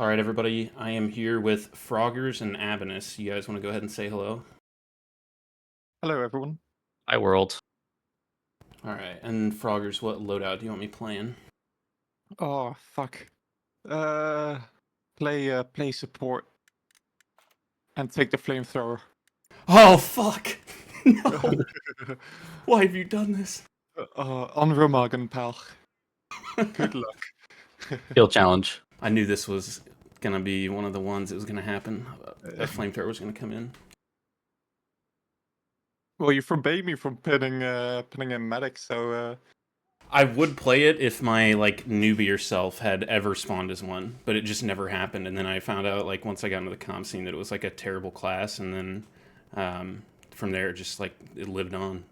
All right, everybody. I am here with Froggers and Abinus. You guys want to go ahead and say hello? Hello, everyone. Hi, world. All right. And Froggers, what loadout do you want me playing? Oh, fuck. Uh, play support and take the flamethrower. Oh, fuck! No! Why have you done this? Onremagen, pal. Good luck. Field challenge. I knew this was gonna be one of the ones that was gonna happen. That flamethrower was gonna come in. Well, you forbade me from pinning in medic, so I would play it if my newbie self had ever spawned as one, but it just never happened. And then I found out once I got into the comp scene that it was a terrible class, and then from there it just it lived on.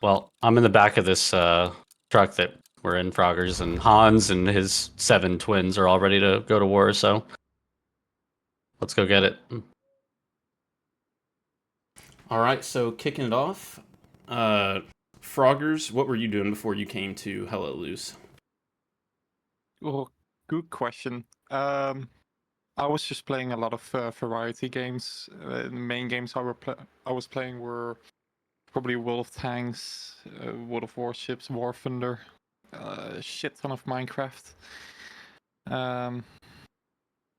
Well, I'm in the back of this truck that we're in, Froggers, and Hans and his 7 twins are all ready to go to war, so let's go get it. All right, so kicking it off, Froggers, what were you doing before you came to HLL? well, good question. I was just playing a lot of variety games. The main games I was playing were probably World of Tanks, World of Warships, War Thunder, a shit ton of Minecraft.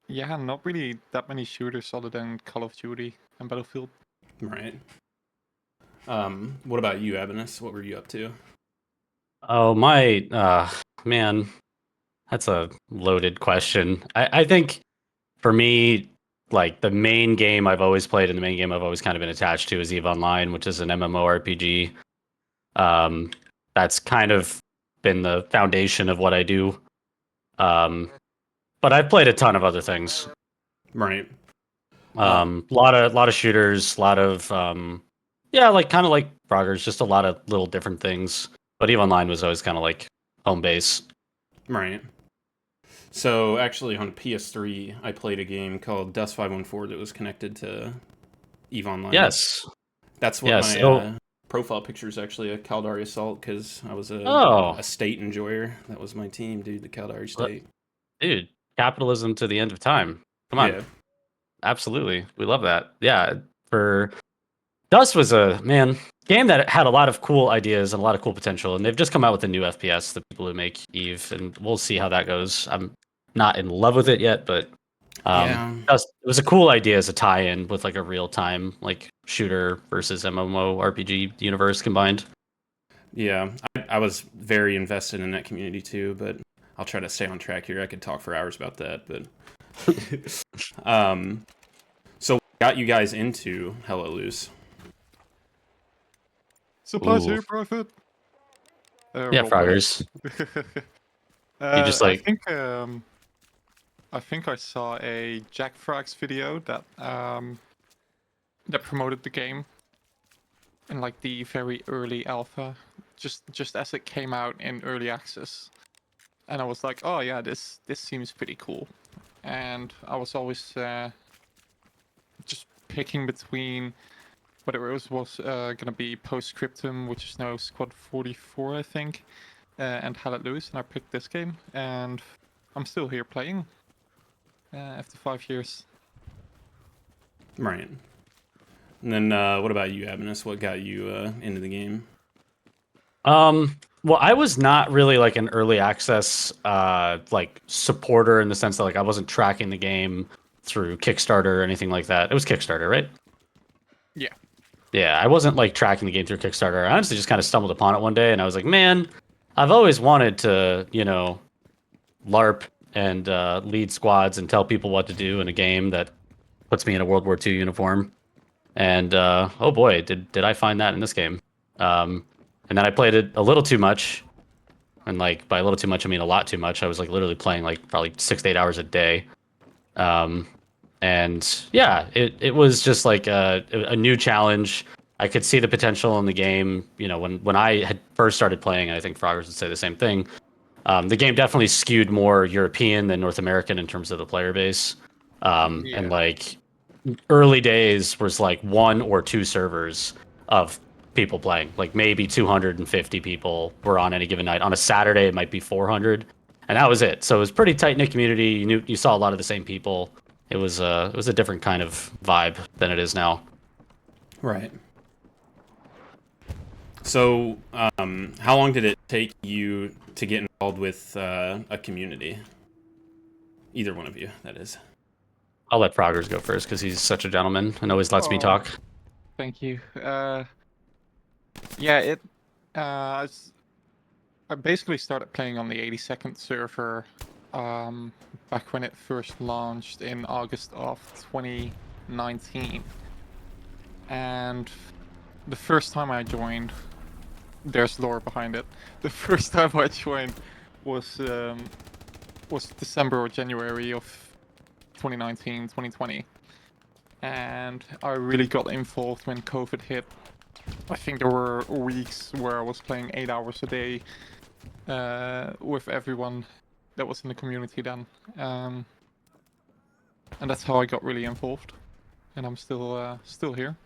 Yeah, not really that many shooters other than Call of Duty and Battlefield. Right. What about you, Abinus? What were you up to? Oh, man, that's a loaded question. I think for me, the main game I've always played and the main game I've always kind of been attached to is EVE Online, which is an MMORPG. That's kind of been the foundation of what I do. But I've played a ton of other things. Right. Lot of shooters, lot of kind of like Froggers, just a lot of little different things. But EVE Online was always kind of like home base. Right. So actually, on PS3, I played a game called Dust 514 that was connected to EVE Online. Yes. That's what Yes. my profile picture is actually, a Caldari Assault, because I was a state enjoyer. That was my team, dude, the Caldari State. Dude, capitalism to the end of time. Come on. Yeah. Absolutely. We love that. Yeah. For Dust was a game that had a lot of cool ideas and a lot of cool potential, and they've just come out with a new FPS, the people who make EVE, and we'll see how that goes. I'm not in love with it yet, but it was a cool idea as a tie-in with a real-time shooter versus MMORPG universe combined. Yeah, I was very invested in that community too, but I'll try to stay on track here. I could talk for hours about that, but so what got you guys into HLL? Supply chain profit. Yeah, Froggers. You just I think I saw a Jack Frags video that that promoted the game in the very early alpha, just as it came out in early access, and I was like, oh yeah, this seems pretty cool, and I was always just picking between whether it was gonna be Postscriptum, which is now Squad 44, I think, and Hell Let Loose, and I picked this game, and I'm still here playing after 5 years. Right. And then what about you, Abinus? What got you into the game? Well, I was not really an early access supporter in the sense that I wasn't tracking the game through Kickstarter or anything like that. It was Kickstarter, right? Yeah. Yeah, I wasn't tracking the game through Kickstarter. I honestly just kind of stumbled upon it one day and I was like, man, I've always wanted to, LARP and lead squads and tell people what to do in a game that puts me in a World War II uniform. And oh boy, did I find that in this game. And then I played it a little too much. And by a little too much, I mean a lot too much. I was literally playing probably 6 to 8 hours a day. And yeah, it was just a new challenge. I could see the potential in the game. When I had first started playing, and I think Froggers would say the same thing. The game definitely skewed more European than North American in terms of the player base. And early days was 1 or 2 servers of people playing. Maybe 250 people were on any given night. On a Saturday, it might be 400. and that was it. So it was pretty tight knit community. You saw a lot of the same people. It was a different kind of vibe than it is now. Right. So, how long did it take you to get involved with a community? Either one of you, that is. I'll let Froggers go first because he's such a gentleman and always lets me Oh, talk. thank you. Yeah, I basically started playing on the 82nd server back when it first launched in August of 2019. And the first time I joined, there's lore behind it. The first time I joined was December or January of 2019, 2020. And I really got involved when COVID hit. I think there were weeks where I was playing 8 hours a day with everyone that was in the community then. And that's how I got really involved. And I'm still here.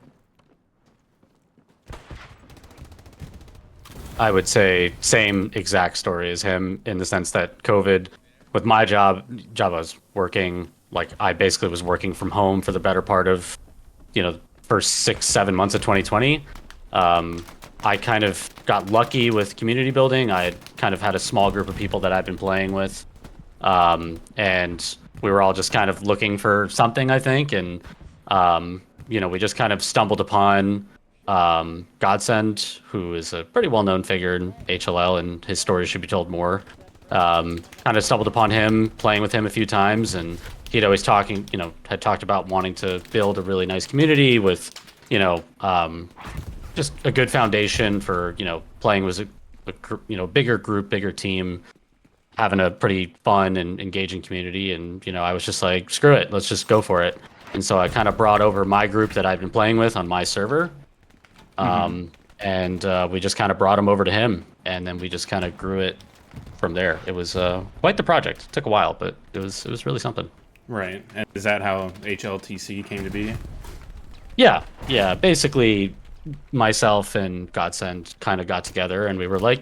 I would say same exact story as him in the sense that COVID, with my job I was working, like I basically was working from home for the better part of, first 6-7 months of 2020. I kind of got lucky with community building. I had kind of had a small group of people that I've been playing with. And we were all just kind of looking for something, I think. And, we just kind of stumbled upon Godsend, who is a pretty well-known figure in HLL, and his story should be told more. Kind of stumbled upon him, playing with him a few times, and he'd always had talked about wanting to build a really nice community with, just a good foundation for, playing with a bigger group, bigger team, having a pretty fun and engaging community. And, I was just like, screw it, let's just go for it. And so I kind of brought over my group that I've been playing with on my server. And we just kind of brought him over to him, and then we just kind of grew it from there. It was quite the project. It took a while, but it was really something. Right. And is that how HLTC came to be? Yeah. Basically, myself and Godsend kind of got together, and we were like,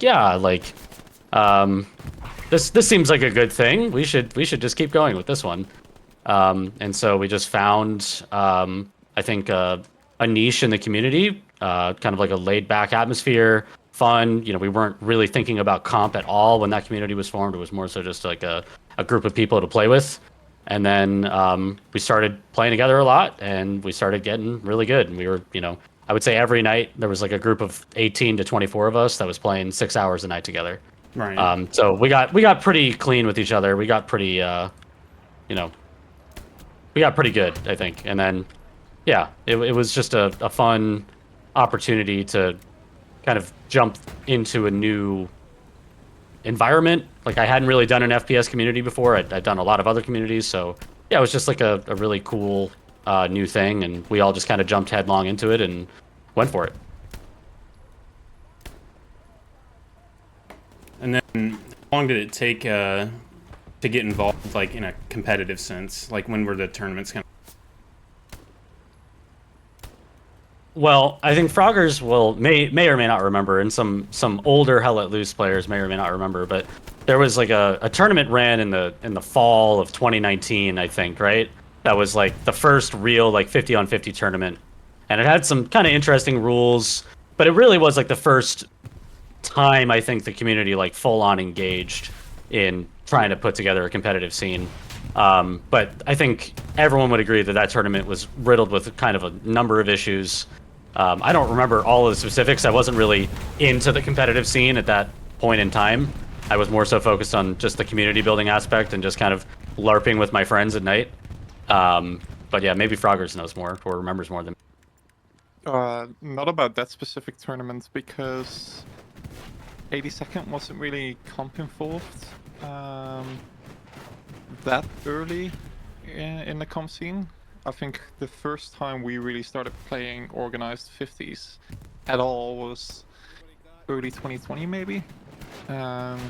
this seems like a good thing. We should just keep going with this one. And so we just found, I think, a niche in the community. Kind of like a laid-back atmosphere, fun. We weren't really thinking about comp at all when that community was formed. It was more so just like a group of people to play with. And then we started playing together a lot, and we started getting really good. And we were, I would say every night there was like a group of 18 to 24 of us that was playing 6 hours a night together. Right. So we got pretty clean with each other. We got pretty, we got pretty good, I think. And then, yeah, it was just a fun opportunity to kind of jump into a new environment. Like I hadn't really done an FPS community before. I'd done a lot of other communities, so yeah, it was just like a really cool new thing, and we all just kind of jumped headlong into it and went for it. And then, how long did it take to get involved, like in a competitive sense? Like when were the tournaments kind of? Well, I think Froggers may or may not remember, and some older Hell Let Loose players may or may not remember, but there was like a tournament ran in the fall of 2019, I think, right? That was like the first real like 50-on-50 tournament, and it had some kind of interesting rules, but it really was like the first time I think the community like full on engaged in trying to put together a competitive scene. But I think everyone would agree that that tournament was riddled with kind of a number of issues. I don't remember all of the specifics. I wasn't really into the competitive scene at that point in time. I was more so focused on just the community building aspect and just kind of LARPing with my friends at night. But yeah, maybe Froggers knows more or remembers more than me. Not about that specific tournament because 82nd wasn't really comp involved that early in the comp scene. I think the first time we really started playing organized 50s at all was early 2020 maybe. And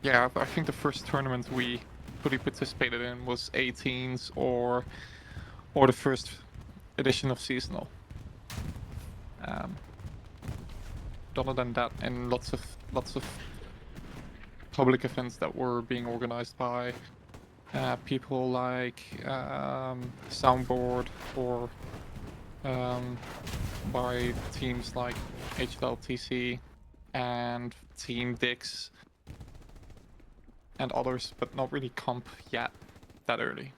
yeah, I think the first tournament we fully participated in was 18s or the first edition of seasonal. Other than that, and lots of public events that were being organized by people like Soundboard or by teams like HLL and Team Dix and others, but not really comp yet that early.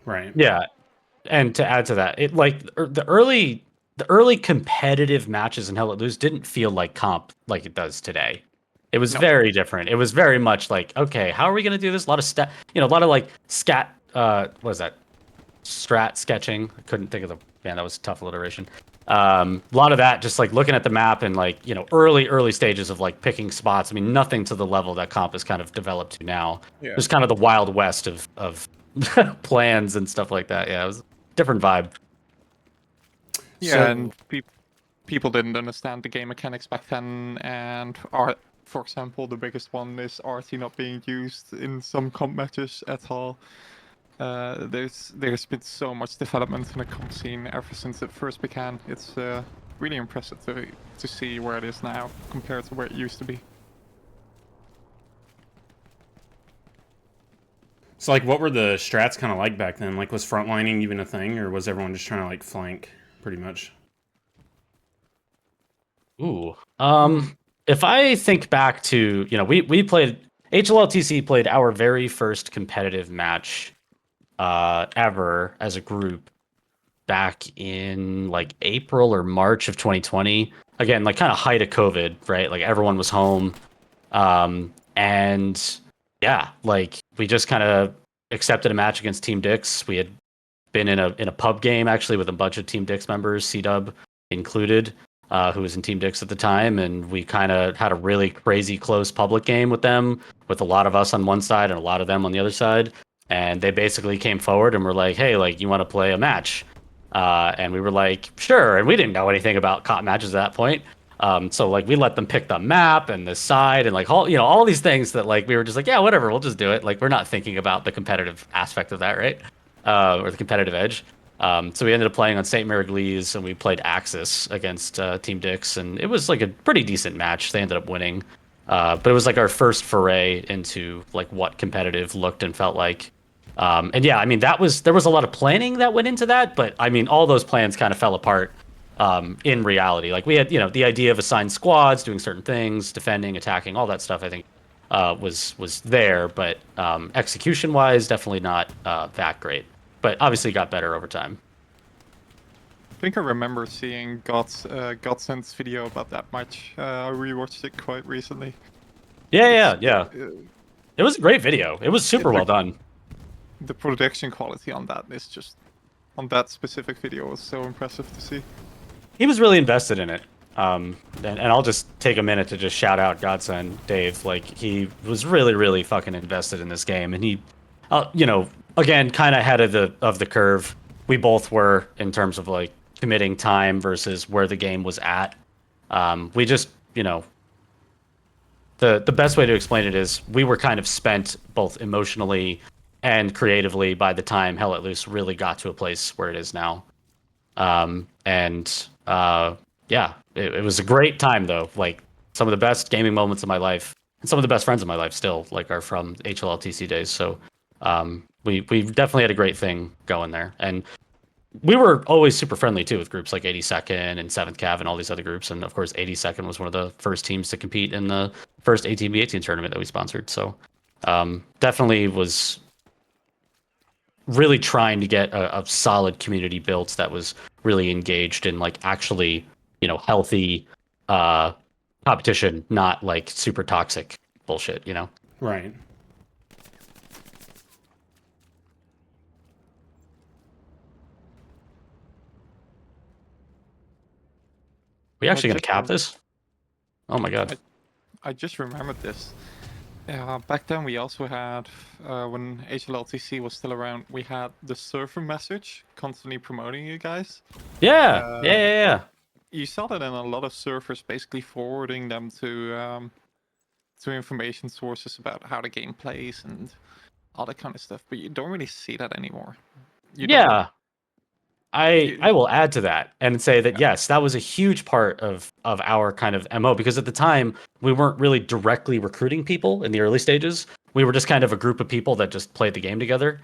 Right. Yeah, and to add to that, it like the early competitive matches in Hell Let Loose didn't feel like comp like it does today. It was No. very different. It was very much like, okay, how are we gonna do this? A lot of a lot of like scat. What is that? Strat sketching. I couldn't think of the man. That was a tough alliteration. A lot of that, just like looking at the map and like early stages of like picking spots. I mean, nothing to the level that comp has kind of developed to now. Yeah. Just kind of the wild west of plans and stuff like that. Yeah, it was a different vibe. Yeah, So- and people didn't understand the game mechanics back then, and art, for example, the biggest one is RT not being used in some comp matches at all. There's been so much development in the comp scene ever since it first began. It's really impressive to see where it is now compared to where it used to be. So, like, what were the strats kind of like back then? Like, was frontlining even a thing, or was everyone just trying to, like, flank, pretty much? Ooh. If I think back to, we played HLLTC played our very first competitive match ever as a group back in like April or March of 2020. Again, like kind of height of COVID, right? Like everyone was home. And yeah, like we just kind of accepted a match against Team Dix. We had been in a pub game actually with a bunch of Team Dix members, C-Dub included, who was in Team Dix at the time, and we kind of had a really crazy close public game with them, with a lot of us on one side and a lot of them on the other side. And they basically came forward and were like, "Hey, like, you want to play a match?" And we were like, "Sure." And we didn't know anything about cop matches at that point. So like we let them pick the map and the side and like all these things that like we were just like, yeah, whatever, we'll just do it. Like we're not thinking about the competitive aspect of that, right? Or the competitive edge. So we ended up playing on St. Mariglees and we played Axis against Team Dix, and it was like a pretty decent match. They ended up winning, but it was like our first foray into like what competitive looked and felt like. And yeah, I mean there was a lot of planning that went into that, but I mean all those plans kind of fell apart in reality. Like we had the idea of assigned squads doing certain things, defending, attacking, all that stuff. I think was there, but execution wise, definitely not that great. But obviously got better over time. I think I remember seeing Godsend's video about that match. I rewatched it quite recently. Yeah. Uh, It was a great video. It was super well done. The production quality on that is just on that specific video was so impressive to see. He was really invested in it. And I'll just take a minute to just shout out Godsend Dave. Like he was really, really fucking invested in this game, and he, again, kind of ahead of the curve. We both were in terms of like committing time versus where the game was at. We just, the best way to explain it is we were kind of spent both emotionally and creatively by the time Hell Let Loose really got to a place where it is now. Yeah, it was a great time though. Like some of the best gaming moments of my life and some of the best friends of my life still like are from HLLTC days. So we definitely had a great thing going there. And we were always super friendly too with groups like 82nd and 7th Cav and all these other groups. And of course, 82nd was one of the first teams to compete in the first ATB18 tournament that we sponsored. So definitely was really trying to get a solid community built that was really engaged in like actually, healthy competition, not like super toxic bullshit, Right. We actually gonna just cap this? Oh my god. I just remembered this. Back then we also had, when HLLTC was still around, we had the server message constantly promoting you guys. Yeah. You saw that in a lot of servers, basically forwarding them to information sources about how the game plays and all that kind of stuff. But you don't really see that anymore. You don't. Yeah. I will add to that and say that yes, that was a huge part of our kind of MO, because at the time we weren't really directly recruiting people in the early stages. We were just kind of a group of people that just played the game together.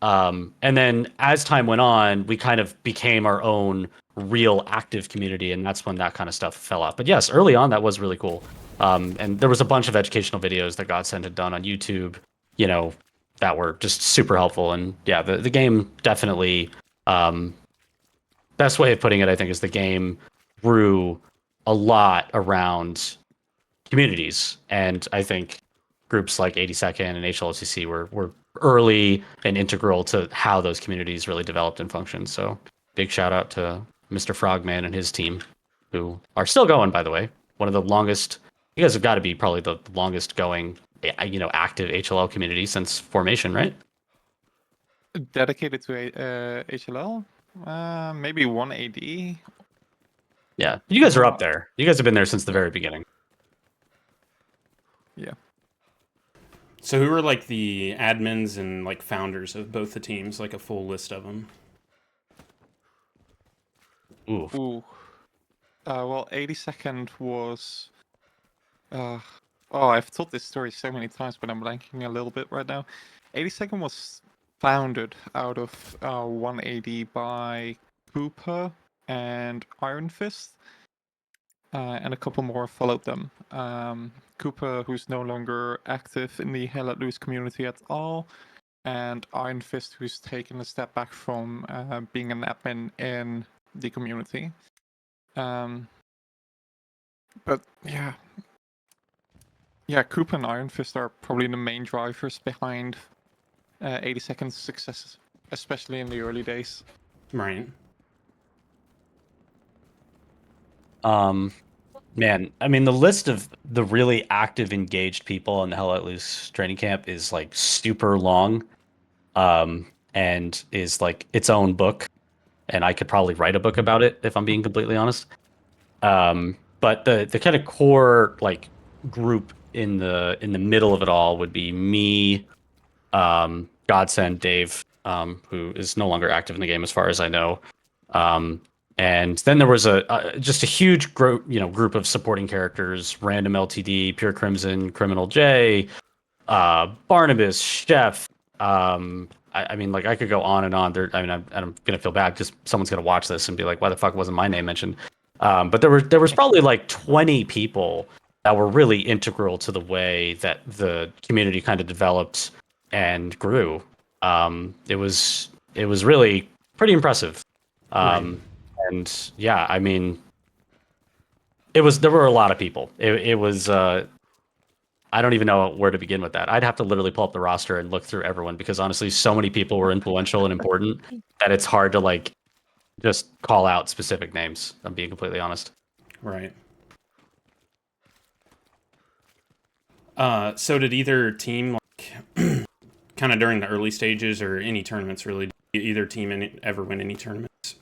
And then as time went on, we kind of became our own real active community, and that's when that kind of stuff fell off. But yes, early on that was really cool. And there was a bunch of educational videos that Godsend had done on YouTube, you know, that were just super helpful. And yeah, the game definitely best way of putting it, I think, is the game grew a lot around communities, and I think groups like 82nd and HLCC were early and integral to how those communities really developed and functioned. So big shout out to Mr. Frogman and his team, who are still going, by the way. One of the longest. You guys have got to be probably the longest going, active HLL community since formation, right? Dedicated to HLL? Maybe 1AD? Yeah, you guys are up there. You guys have been there since the very beginning. Yeah. So who are like the admins and like founders of both the teams? Like a full list of them. Ooh. Ooh. Well, 82nd was. Oh, I've told this story so many times, but I'm blanking a little bit right now. 82nd was founded out of 1AD by Cooper and Iron Fist, and a couple more followed them. Cooper, who's no longer active in the Hell Let Loose community at all, and Iron Fist, who's taken a step back from being an admin in the community. But yeah, Cooper and Iron Fist are probably the main drivers behind 82nd's success, especially in the early days. Right. Man, I mean, the list of the really active, engaged people in the Hell Let Loose training camp is like super long, and is like its own book. And I could probably write a book about it if I'm being completely honest. But the kind of core like group in the middle of it all would be me, Godsend, Dave, who is no longer active in the game as far as I know. Um, and then there was just a huge group of supporting characters: Random LTD, Pure Crimson, Criminal J, Barnabas, Chef. I mean, like I could go on and on. I mean, I'm gonna feel bad because someone's gonna watch this and be like, "Why the fuck wasn't my name mentioned?" But there was probably like 20 people that were really integral to the way that the community kind of developed and grew. It was really pretty impressive. And yeah, I mean, there were a lot of people. It was I don't even know where to begin with that. I'd have to literally pull up the roster and look through everyone, because honestly, so many people were influential and important that it's hard to like just call out specific names. I'm being completely honest. Right. So did either team, like, kind of during the early stages or any tournaments really, did either team ever win any tournaments?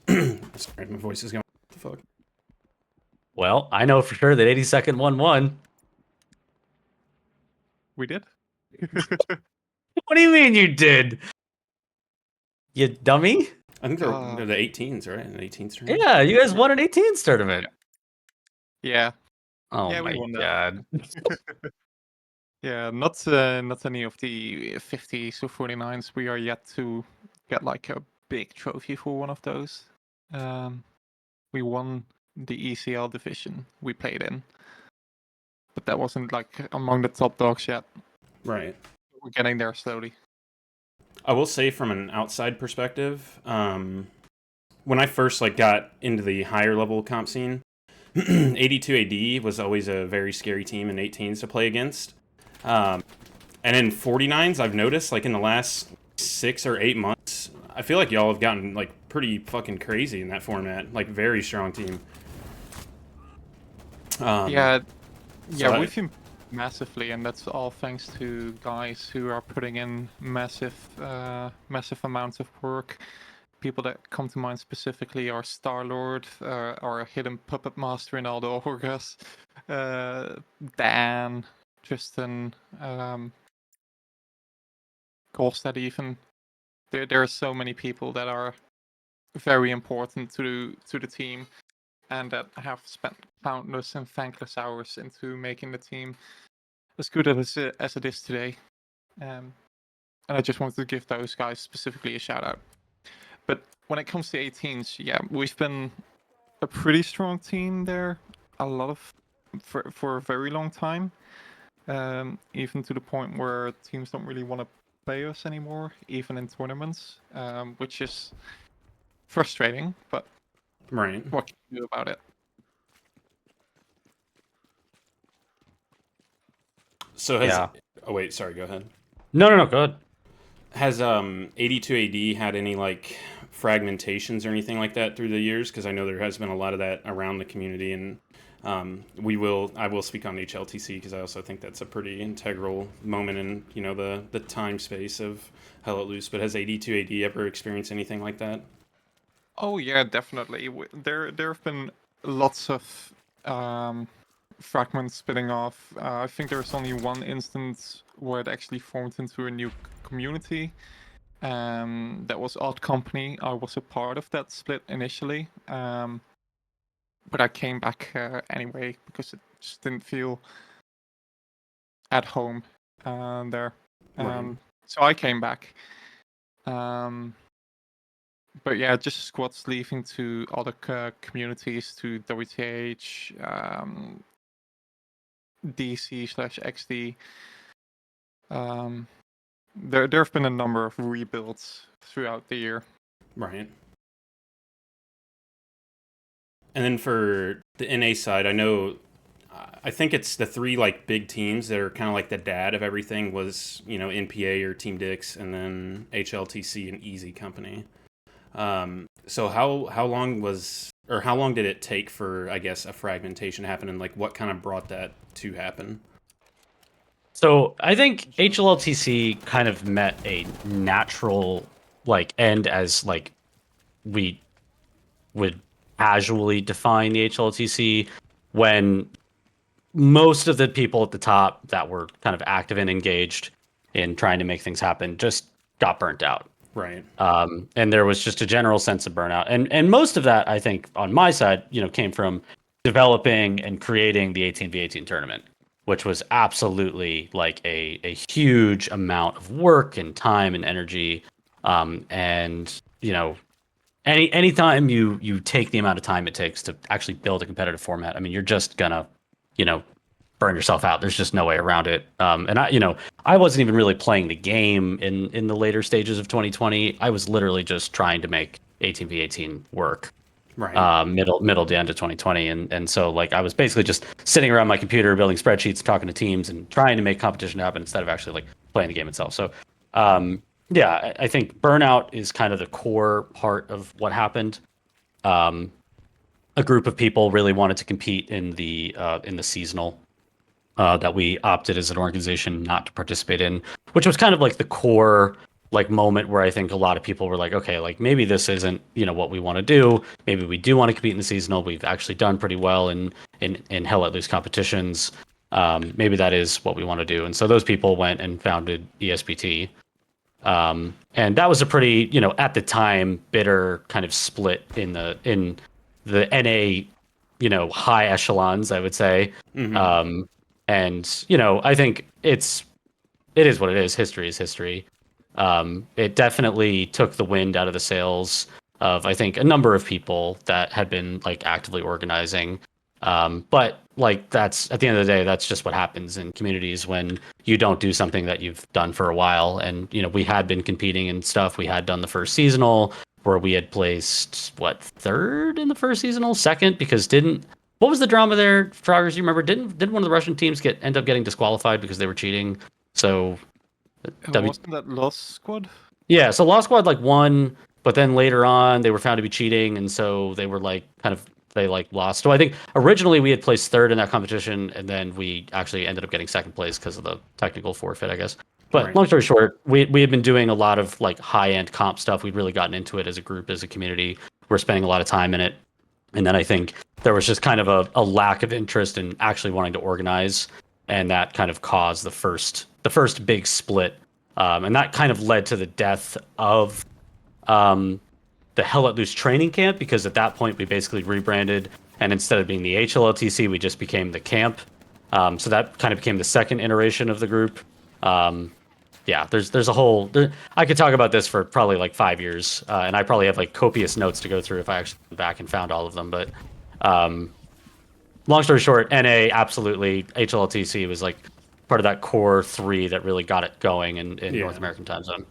Sorry, my voice is going. What the fuck? Well, I know for sure that 82nd won one. We did. What do you mean you did? You dummy? I think they're the 18s, right? An 18s tournament. Yeah, you guys won an 18s tournament. Yeah. Oh Yeah, my we won that. god. Yeah, not any of the 50s or 49s. We are yet to get like a big trophy for one of those. We won the ECL division we played in, but that wasn't like among the top dogs yet. Right. We're getting there slowly. I will say from an outside perspective, when I first like got into the higher level comp scene, 82 AD was always a very scary team in 18s to play against. And in 49s, I've noticed like in the last 6 or 8 months, I feel like y'all have gotten like pretty fucking crazy in that format. Like very strong team. Yeah, so we've improved massively, and that's all thanks to guys who are putting in massive amounts of work. People that come to mind specifically are Star-Lord, our hidden puppet master in all the Orgas, Dan, Tristan, Kolstad even. There are so many people that are very important to the team, and that have spent countless and thankless hours into making the team as good as it is today. And I just wanted to give those guys specifically a shout out. But when it comes to 18s, yeah, we've been a pretty strong team there, for a very long time. Even to the point where teams don't really want to play us anymore, even in tournaments, which is frustrating. But Right. what can you do about it? So has Yeah. oh wait, sorry, go ahead. No, go ahead. Has 82 AD had any like fragmentations or anything like that through the years? Because I know there has been a lot of that around the community, and I will speak on HLTC because I also think that's a pretty integral moment in the time space of Hell Let Loose. But has 82 AD ever experienced anything like that? Oh yeah, definitely. There have been lots of fragments spitting off. I think there's only one instance where it actually formed into a new community. That was Odd Company. I was a part of that split initially, but I came back anyway because it just didn't feel at home there. Right. So I came back. But yeah, just squads leaving to other communities, to WTH, DC/XD. There have been a number of rebuilds throughout the year. Right. And then for the NA side, I think it's the three like big teams that are kind of like the dad of everything was NPA or Team Dix, and then HLTC and Easy Company. So how long did it take for, I guess, a fragmentation to happen, and like what kind of brought that to happen? So I think HLLTC kind of met a natural like end as like we would casually define the HLTC when most of the people at the top that were kind of active and engaged in trying to make things happen just got burnt out. Right. And there was just a general sense of burnout. And most of that, I think, on my side, came from developing and creating the 18v18 tournament, which was absolutely like a huge amount of work and time and energy. And anytime you take the amount of time it takes to actually build a competitive format, I mean, you're just gonna, you know, burn yourself out. There's just no way around it. And I wasn't even really playing the game in the later stages of 2020. I was literally just trying to make 18v18 work. Right. Middle to end of 2020, and so like I was basically just sitting around my computer building spreadsheets, talking to teams, and trying to make competition happen instead of actually like playing the game itself. So, yeah, I think burnout is kind of the core part of what happened. Um, a group of people really wanted to compete in the seasonal that we opted as an organization not to participate in, which was kind of like the core like moment where I think a lot of people were like, okay, like maybe this isn't what we want to do. Maybe we do want to compete in the seasonal. We've actually done pretty well in Hell Let Loose competitions. Maybe that is what we want to do. And so those people went and founded ESPT. And that was a pretty at the time bitter kind of split in the NA high echelons, I would say. Mm-hmm. And I think it is what it is. History is history. It definitely took the wind out of the sails of I think a number of people that had been like actively organizing. But like that's at the end of the day, that's just what happens in communities when you don't do something that you've done for a while. And we had been competing and stuff. We had done the first seasonal where we had placed what third in the first seasonal, second because didn't what was the drama there, Froggers? You remember? Didn't one of the Russian teams end up getting disqualified because they were cheating? So Wasn't that Lost Squad? yeah, so Law Squad like won, but then later on they were found to be cheating, and so they were like they like lost. So I think originally we had placed third in that competition, and then we actually ended up getting second place because of the technical forfeit, I guess. But Right. long story short, we had been doing a lot of like high end comp stuff. We'd really gotten into it as a group, as a community. We're spending a lot of time in it, and then I think there was just kind of a lack of interest in actually wanting to organize, and that kind of caused the first big split, and that kind of led to the death of um, the Hell Let Loose training camp, because at that point we basically rebranded, and instead of being the HLLTC, we just became the camp. So that kind of became the second iteration of the group. Yeah, there's a whole. I could talk about this for probably like 5 years, and I probably have like copious notes to go through if I actually went back and found all of them. But long story short, NA absolutely, HLLTC was like part of that core three that really got it going in North American time zone.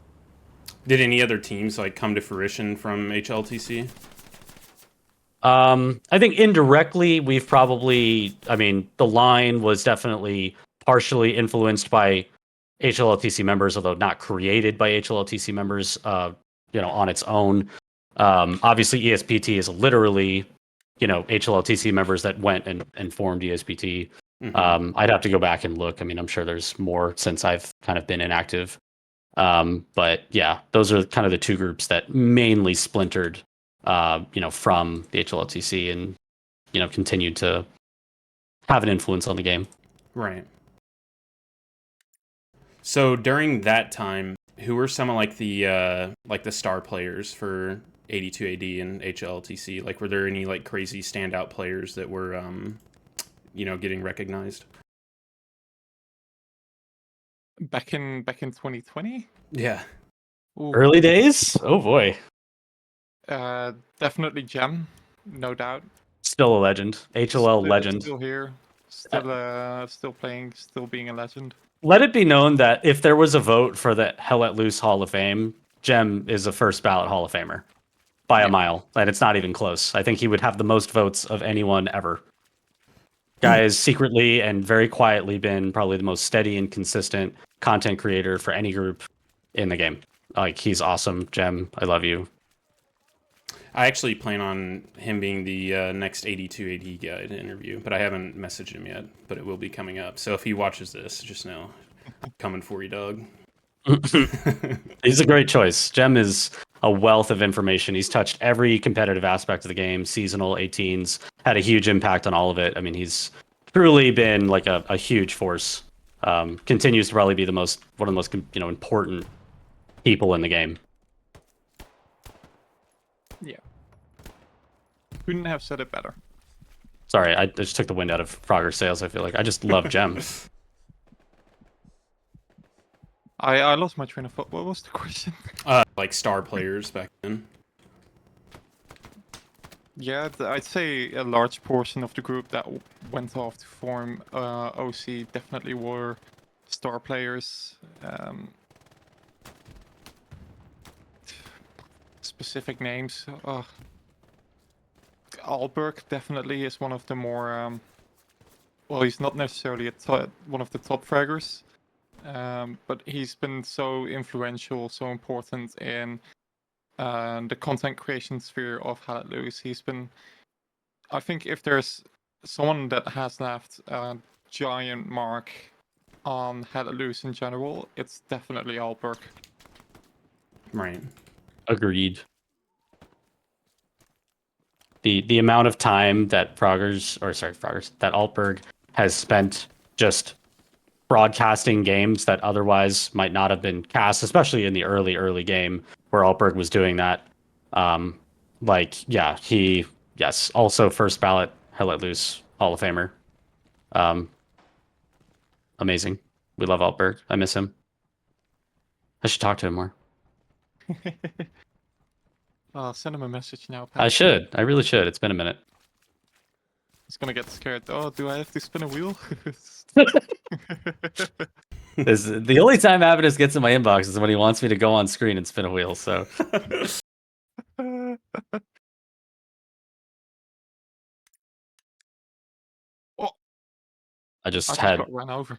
Did any other teams like come to fruition from HLTC? I think indirectly we've probably. I mean, the line was definitely partially influenced by HLLTC members, although not created by HLLTC members, on its own. Obviously, ESPT is literally, HLLTC members that went and formed ESPT. I'd have to go back and look. I mean, I'm sure there's more since I've kind of been inactive. But yeah, those are kind of the two groups that mainly splintered, from the HLLTC and, continued to have an influence on the game. Right. So during that time, who were some of the star players for 82 AD and HLTC? Like, were there any like crazy standout players that were, getting recognized? Back in 2020. Yeah. Ooh. Early days? Oh boy. Definitely Gem, no doubt. Still a legend. HLL legend. Still here. Still playing. Still being a legend. Let it be known that if there was a vote for the Hell Let Loose Hall of Fame, Gem is a first ballot Hall of Famer by a mile, and it's not even close. I think he would have the most votes of anyone ever. Guy has secretly and very quietly been probably the most steady and consistent content creator for any group in the game. Like, he's awesome. Gem, I love you. I actually plan on him being the next 82 AD guy to interview, but I haven't messaged him yet, but it will be coming up. So if he watches this, just know, I'm coming for you, dog. He's a great choice. Gem is a wealth of information. He's touched every competitive aspect of the game, seasonal, 18s, had a huge impact on all of it. I mean, he's truly been like a huge force. Continues to probably be one of the most important people in the game. Yeah. Couldn't have said it better. Sorry, I just took the wind out of Frogger's sails. I feel like I just love Gem. I lost my train of thought. What was the question? Like star players back then. Yeah, I'd say a large portion of the group that went off to form OC definitely were star players. Specific names. Alberg definitely is one of the more. Well, he's not necessarily one of the top fraggers, but he's been so influential, so important in the content creation sphere of Hell Let Loose. He's been. I think if there's someone that has left a giant mark on Hell Let Loose in general, it's definitely Alberg. Right. Agreed. The amount of time that that Altberg has spent just broadcasting games that otherwise might not have been cast, especially in the early game where Altberg was doing that. Also first ballot Hell Let Loose Hall of Famer. Amazing. We love Altberg. I miss him. I should talk to him more. I'll send him a message now, Pat. I should. I really should. It's been a minute. He's gonna get scared. Oh, do I have to spin a wheel? The only time Abinus gets in my inbox is when he wants me to go on screen and spin a wheel. So I just got run over.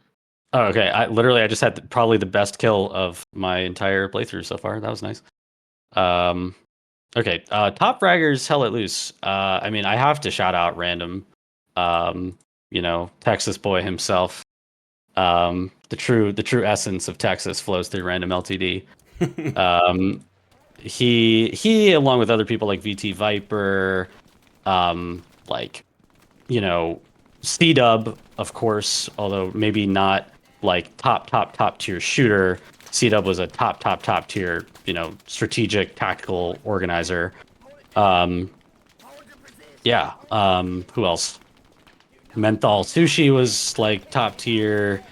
Oh, okay. I just had probably the best kill of my entire playthrough so far. That was nice. Okay. Top fraggers, Hell Let Loose. I mean, I have to shout out Random. Texas boy himself. The true essence of Texas flows through Random LTD. He along with other people like VT Viper, C-Dub, of course, although maybe not like top tier shooter. C-Dub was a top tier, strategic tactical organizer. Yeah. Who else? Menthol Sushi was like top tier.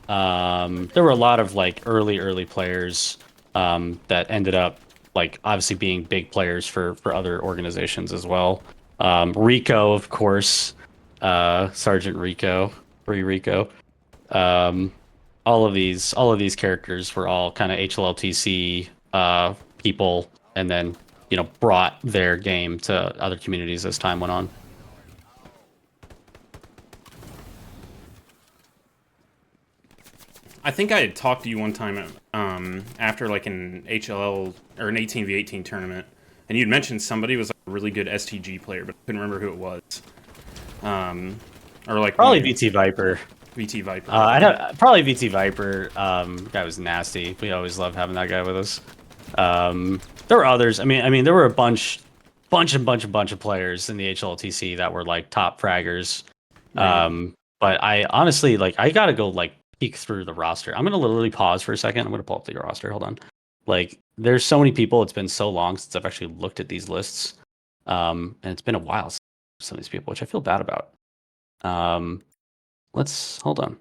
There were a lot of like early players that ended up like obviously being big players for other organizations as well. Rico, of course, Sergeant Rico, Free Rico. Um, all of these characters were all kind of HLLTC people, and then brought their game to other communities as time went on. I think I had talked to you one time after like an HLL or an 18v18 tournament, and you'd mentioned somebody was like a really good STG player, but I couldn't remember who it was. Or like Probably VT Viper. VT Viper. I don't, probably VT Viper. Guy was nasty. We always loved having that guy with us. There were others. I mean, there were a bunch of players in the HLTC that were like top fraggers. Right. But I honestly I gotta go like peek through the roster. I'm gonna literally pause for a second. I'm gonna pull up the roster. Hold on. Like, there's so many people. It's been so long since I've actually looked at these lists. And it's been a while since some of these people, which I feel bad about. Let's hold on.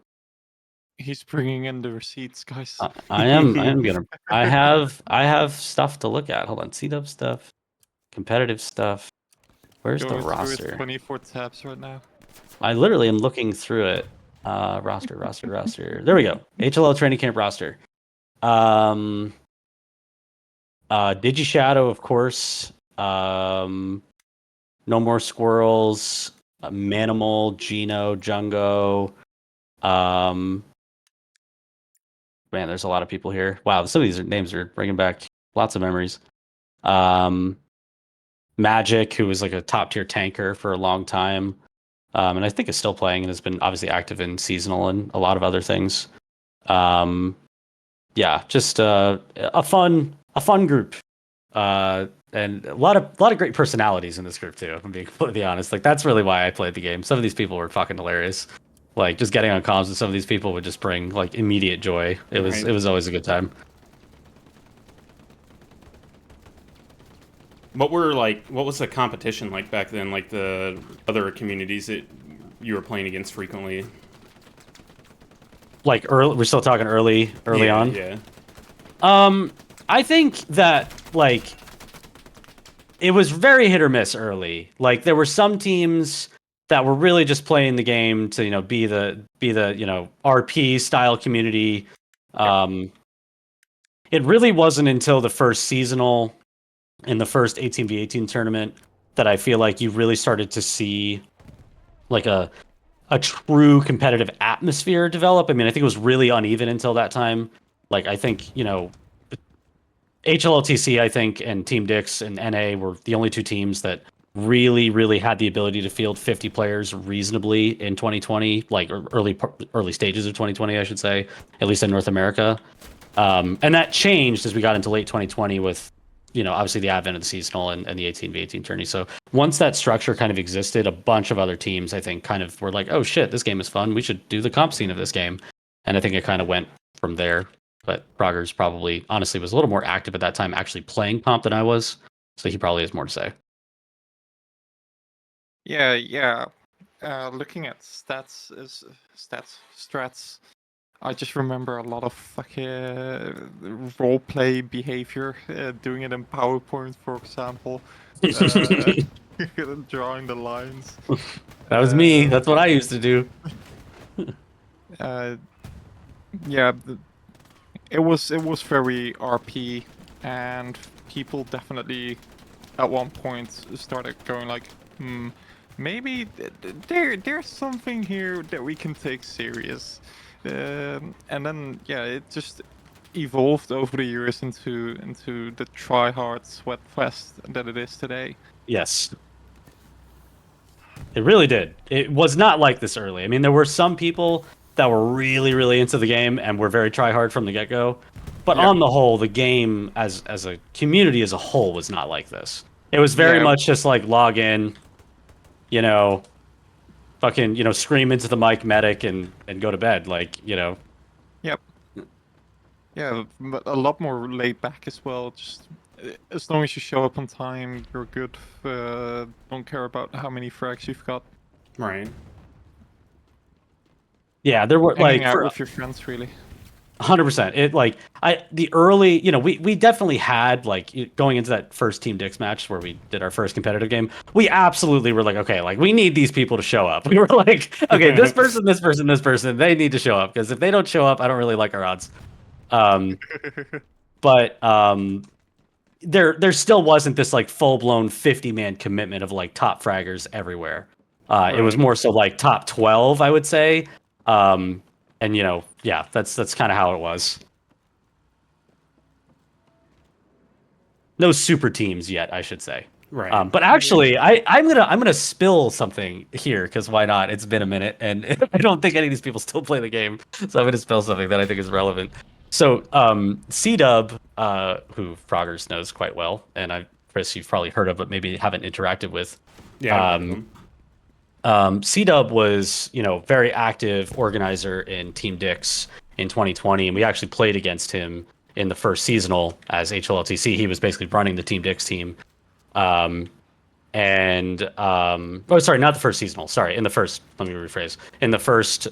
He's bringing in the receipts, guys. I am gonna. I have stuff to look at. Hold on. C-dub stuff, competitive stuff. Where's the Going through his roster? 24 tabs right now. I literally am looking through it. Roster. There we go. HLL training camp roster. DigiShadow, of course. No More Squirrels. Manimal, Gino, Jungo. Man, there's a lot of people here. Wow, some of these names are bringing back lots of memories. Magic, who was like a top tier tanker for a long time, and I think is still playing and has been obviously active in seasonal and a lot of other things. Yeah, just a fun group, and a lot of great personalities in this group too. If I'm being completely honest, like that's really why I played the game. Some of these people were fucking hilarious. Like, just getting on comms with some of these people would just bring like immediate joy. It was always a good time. What was the competition like back then? Like the other communities that you were playing against frequently? Like early, we're still talking early on. Yeah. I think that like it was very hit or miss early. Like, there were some teams that were really just playing the game to be the RP style community. It really wasn't until the first seasonal in the first 18v18 tournament that I feel like you really started to see like a true competitive atmosphere develop. I mean, I think it was really uneven until that time. Like, I think HLLTC, I think, and Team Dix and NA were the only two teams that really had the ability to field 50 players reasonably in 2020, like early stages of 2020, I should say, at least in North America. And that changed as we got into late 2020 with, obviously the advent of the seasonal and the 18v18 tourney. So once that structure kind of existed, a bunch of other teams, I think, kind of were like, oh shit, this game is fun. We should do the comp scene of this game. And I think it kind of went from there. But Prager's probably, honestly, was a little more active at that time actually playing comp than I was. So he probably has more to say. Yeah. Looking at strats. I just remember a lot of fucking roleplay behavior, doing it in PowerPoint, for example, drawing the lines. That was me. That's what I used to do. Yeah, it was very RP, and people definitely at one point started going like, maybe there's something here that we can take serious. And then it just evolved over the years into the try-hard sweat fest that it is today. Yes. It really did. It was not like this early. I mean, there were some people that were really into the game and were very try-hard from the get-go. But on the whole, the game as a community as a whole was not like this. It was very much just like log in, fucking, scream into the mic medic and go to bed. Like, Yep. Yeah, but a lot more laid back as well. Just As long as you show up on time, you're good. Don't care about how many frags you've got. Right. Yeah, there were Hanging like out for with your friends, really. 100%. It like the early, we definitely had like going into that first Team Dix match where we did our first competitive game. We absolutely were like, okay, like we need these people to show up. We were like, okay, this person, this person, this person, they need to show up because if they don't show up, I don't really like our odds. Um, but there still wasn't this like full blown 50-man commitment of like top fraggers everywhere. It was Right. more so like top 12, I would say. And yeah, that's kind of how it was. No super teams yet, I should say. Right. But actually, I'm gonna spill something here because why not? It's been a minute, and I don't think any of these people still play the game, so I'm gonna spill something that I think is relevant. So, C-Dub, who Froggers knows quite well, and Chris, you've probably heard of, but maybe haven't interacted with. Yeah, I've heard of them. C-Dub was, very active organizer in Team Dix in 2020, and we actually played against him in the first seasonal as HLLTC. He was basically running the Team Dix team. Oh, sorry, not the first seasonal. Sorry, in the first, let me rephrase. In the first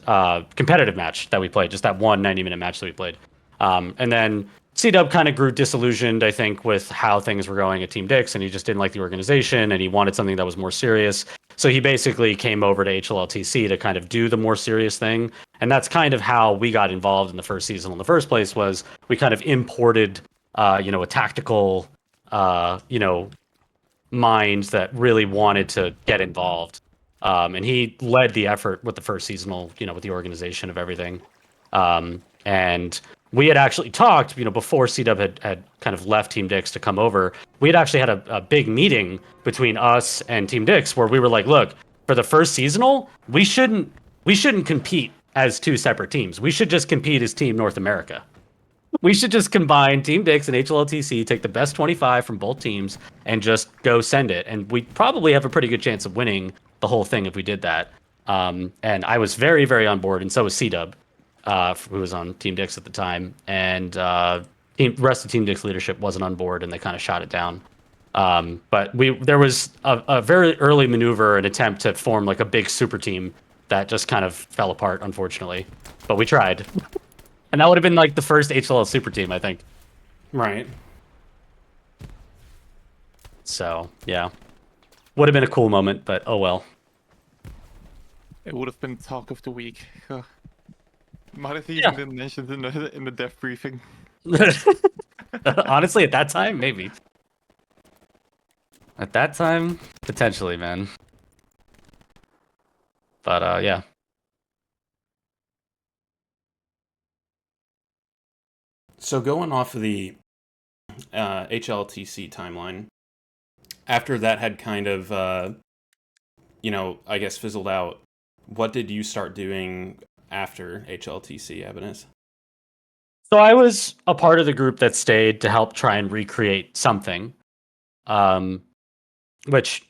competitive match that we played, just that one 90-minute match that we played. And then C-Dub kind of grew disillusioned, I think, with how things were going at Team Dix, and he just didn't like the organization, and he wanted something that was more serious. So he basically came over to HLLTC to kind of do the more serious thing. And that's kind of how we got involved in the first season in the first place was we kind of imported, a tactical, mind that really wanted to get involved. And he led the effort with the first seasonal, with the organization of everything. And we had actually talked, before C-Dub had kind of left Team Dix to come over. We had actually had a big meeting between us and Team Dix where we were like, look, for the first seasonal, we shouldn't compete as two separate teams. We should just compete as Team North America. We should just combine Team Dix and HLLTC, take the best 25 from both teams, and just go send it. And we'd probably have a pretty good chance of winning the whole thing if we did that. And I was very, very on board, and so was C-Dub, who was on Team Dix at the time. And the rest of Team Dix leadership wasn't on board, and they kind of shot it down. But there was a very early maneuver, an attempt to form like a big super team that just kind of fell apart, unfortunately. But we tried. And that would have been like the first HLL super team, I think. Right. So, yeah. Would have been a cool moment, but oh well. It would have been talk of the week. Might have even been mentioned in the dev briefing. Honestly, at that time, maybe. At that time, potentially, man. But, yeah. So going off of the HLTC timeline, after that had kind of, I guess fizzled out, what did you start doing after HLTC, Abinus? So I was a part of the group that stayed to help try and recreate something, which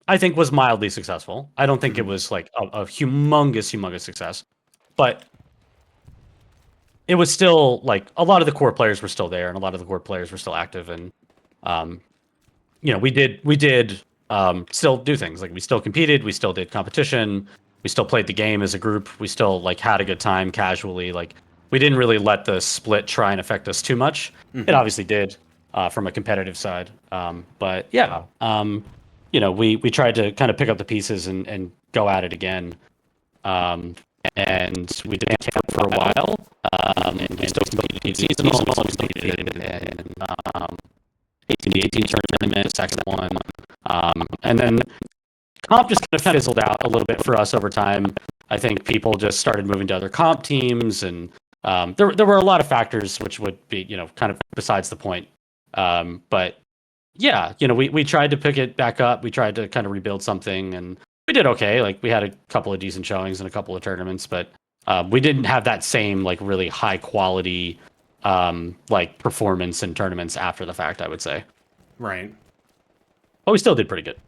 I think was mildly successful. I don't think it was like a humongous success, but it was still like a lot of the core players were still there and a lot of the core players were still active. And, we did still do things like we still competed. We still did competition. We still played the game as a group. We still like had a good time casually. Like we didn't really let the split try and affect us too much. It obviously did from a competitive side. But yeah, we tried to kind of pick up the pieces and go at it again. And we did camp for a while. And we still competed seasonal. We competed in the 18 tournament, the second one. And then comp just kind of fizzled out a little bit for us over time. I think people just started moving to other comp teams, and there were a lot of factors which would be, kind of besides the point. But yeah, we tried to pick it back up. We tried to kind of rebuild something, and we did okay. Like we had a couple of decent showings in a couple of tournaments, but we didn't have that same like really high quality like performance in tournaments after the fact, I would say. Right. But we still did pretty good.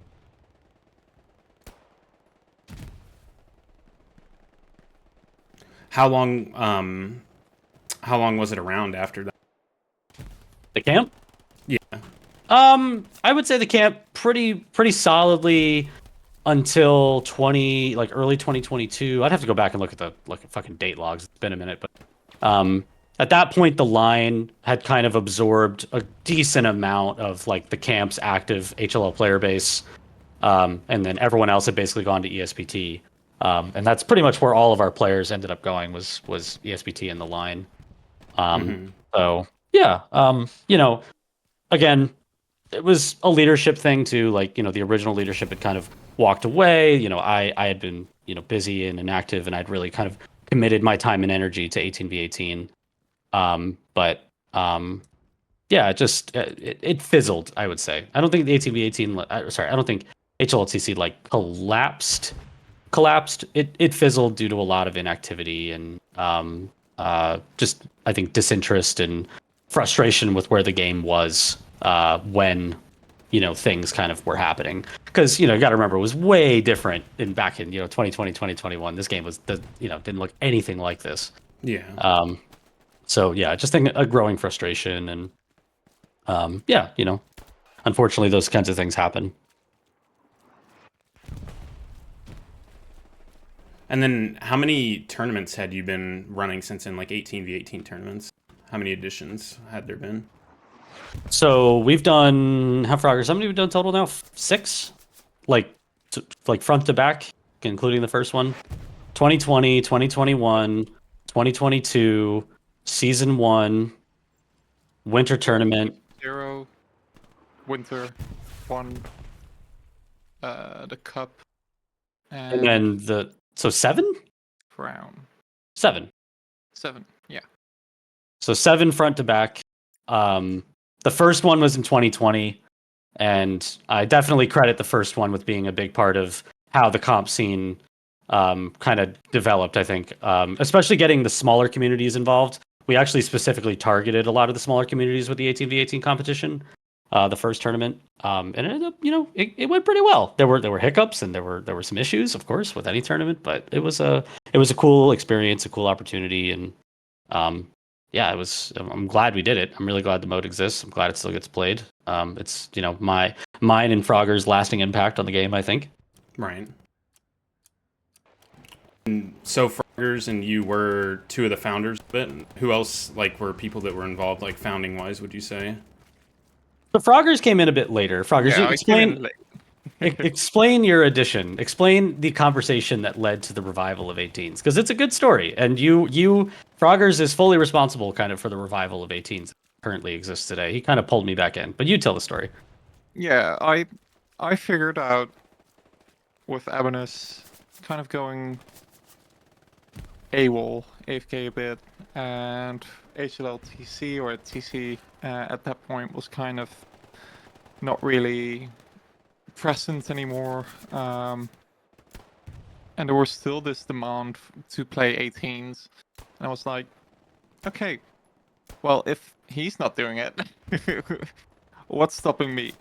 How long was it around after that? The camp? Yeah. I would say the camp pretty solidly until early 2022. I'd have to go back and look at the fucking date logs. It's been a minute, but at that point the line had kind of absorbed a decent amount of like the camp's active HLL player base. And then everyone else had basically gone to ESPT. And that's pretty much where all of our players ended up going was ESPT in the line. So yeah, again, it was a leadership thing too. Like, the original leadership had kind of walked away. I had been, busy and inactive, and I'd really kind of committed my time and energy to 18v18. But yeah, it fizzled, I would say. I don't think the 18v18, I don't think HLTC like collapsed. It fizzled due to a lot of inactivity and just, I think, disinterest and frustration with where the game was when things kind of were happening. Because you got to remember, it was way different back in 2020, 2021. This game didn't look anything like this. Yeah. So yeah, just think a growing frustration, and yeah, unfortunately those kinds of things happen. And then how many tournaments had you been running since in like 18v18 tournaments? How many editions had there been? So we've done how many have we done total now? 6, like front to back, including the first one. 2020, 2021, 2022, season 1, winter tournament. 0, winter 1, the cup, And then so 7? crown 7. 7. Yeah. So 7 front to back. The first one was in 2020, and I definitely credit the first one with being a big part of how the comp scene kind of developed, I think. Especially getting the smaller communities involved. We actually specifically targeted a lot of the smaller communities with the 18v18 competition, the first tournament, and it ended up, it went pretty well. There were hiccups and there were some issues, of course, with any tournament, but it was a cool experience, a cool opportunity, and yeah, I'm glad we did it. I'm really glad the mode exists. I'm glad it still gets played. It's mine and Frogger's lasting impact on the game, I think. Right. And so Froggers and you were two of the founders of it. Who else were people that were involved founding wise, would you say? The Froggers came in a bit later. Froggers, Yeah, explain your addition. Explain the conversation that led to the revival of 18s, because it's a good story, and you Froggers is fully responsible kind of for the revival of 18s that currently exists today. He kind of pulled me back in, but you tell the story. Yeah, I figured out with Abinus kind of going AWOL, AFK a bit, and HLL TC or TC at that point was kind of not really present anymore. And there was still this demand to play 18s. And I was like, okay, well, if he's not doing it, what's stopping me?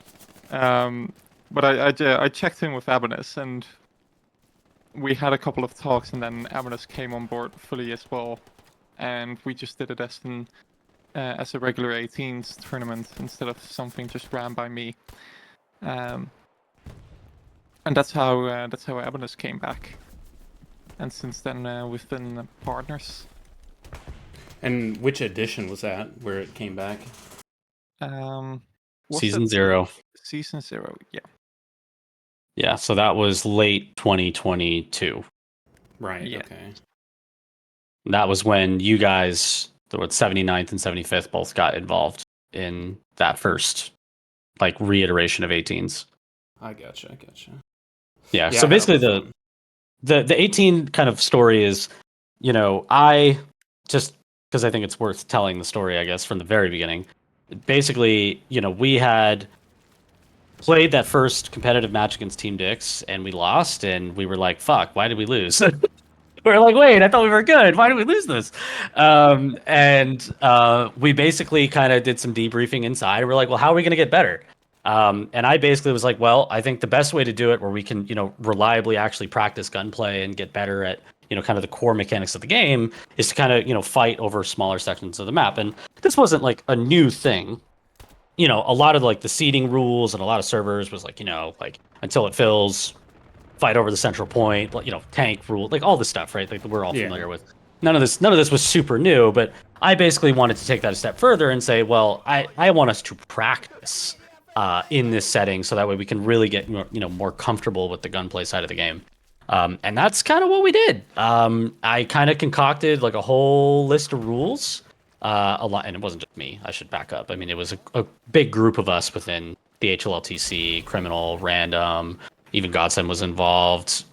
But I checked in with Abinus, and we had a couple of talks, and then Abinus came on board fully as well, and we just did it as a regular 18s tournament instead of something just ran by me. And that's how Abinus came back, and since then we've been partners. And which edition was that where it came back? Season 0. Season 0, yeah. Yeah, so that was late 2022. Right, Yeah. okay. That was when you guys, the 79th and 75th, both got involved in that first reiteration of 18s. I gotcha. Yeah, so basically the 18 kind of story is, I just, because I think it's worth telling the story, I guess, from the very beginning. Basically, we had played that first competitive match against Team Dix, and we lost, and we were like, fuck, why did we lose? We were like, wait, I thought we were good. Why did we lose this? And we basically kind of did some debriefing inside, and we're like, well, how are we going to get better? And I basically was like, well, I think the best way to do it, where we can, reliably actually practice gunplay and get better at, kind of the core mechanics of the game, is to kind of, fight over smaller sections of the map. And this wasn't a new thing. a lot of like the seeding rules and a lot of servers was like, like until it fills, fight over the central point, tank rule, like all this stuff, right? Like we're all Yeah. familiar with. None of this was super new, but I basically wanted to take that a step further and say, well, I want us to practice in this setting so that way we can really get more comfortable with the gunplay side of the game. And that's kind of what we did. I kind of concocted like a whole list of rules, a lot, and it wasn't just me. I should back up. I mean, it was a big group of us within the HLLTC, criminal, random, even Godsend was involved.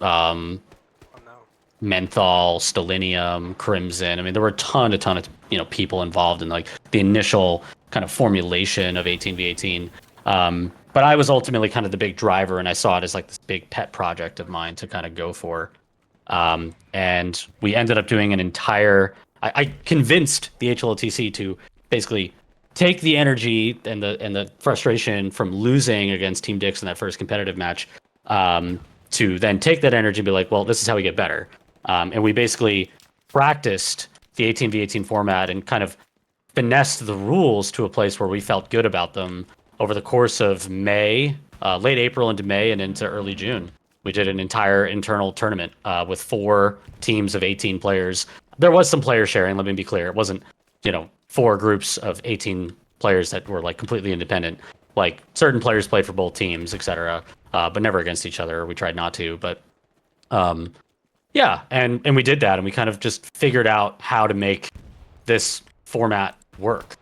Menthol, Stellinium, Crimson. I mean, there were a ton of people involved in like the initial kind of formulation of 18v18. But I was ultimately kind of the big driver, and I saw it as like this big pet project of mine to kind of go for. And we ended up doing an entire. I convinced the HLTC to basically take the energy and the frustration from losing against Team Dix in that first competitive match, to then take that energy and be like, well, this is how we get better. And we basically practiced the 18v18 format and kind of finessed the rules to a place where we felt good about them over the course of May, late April into May and into early June. We did an entire internal tournament with 4 teams of 18 players. There was some player sharing, let me be clear. It wasn't, 4 groups of 18 players that were like completely independent. Like certain players played for both teams, etc., but never against each other. We tried not to, but yeah, and we did that, and we kind of just figured out how to make this format work.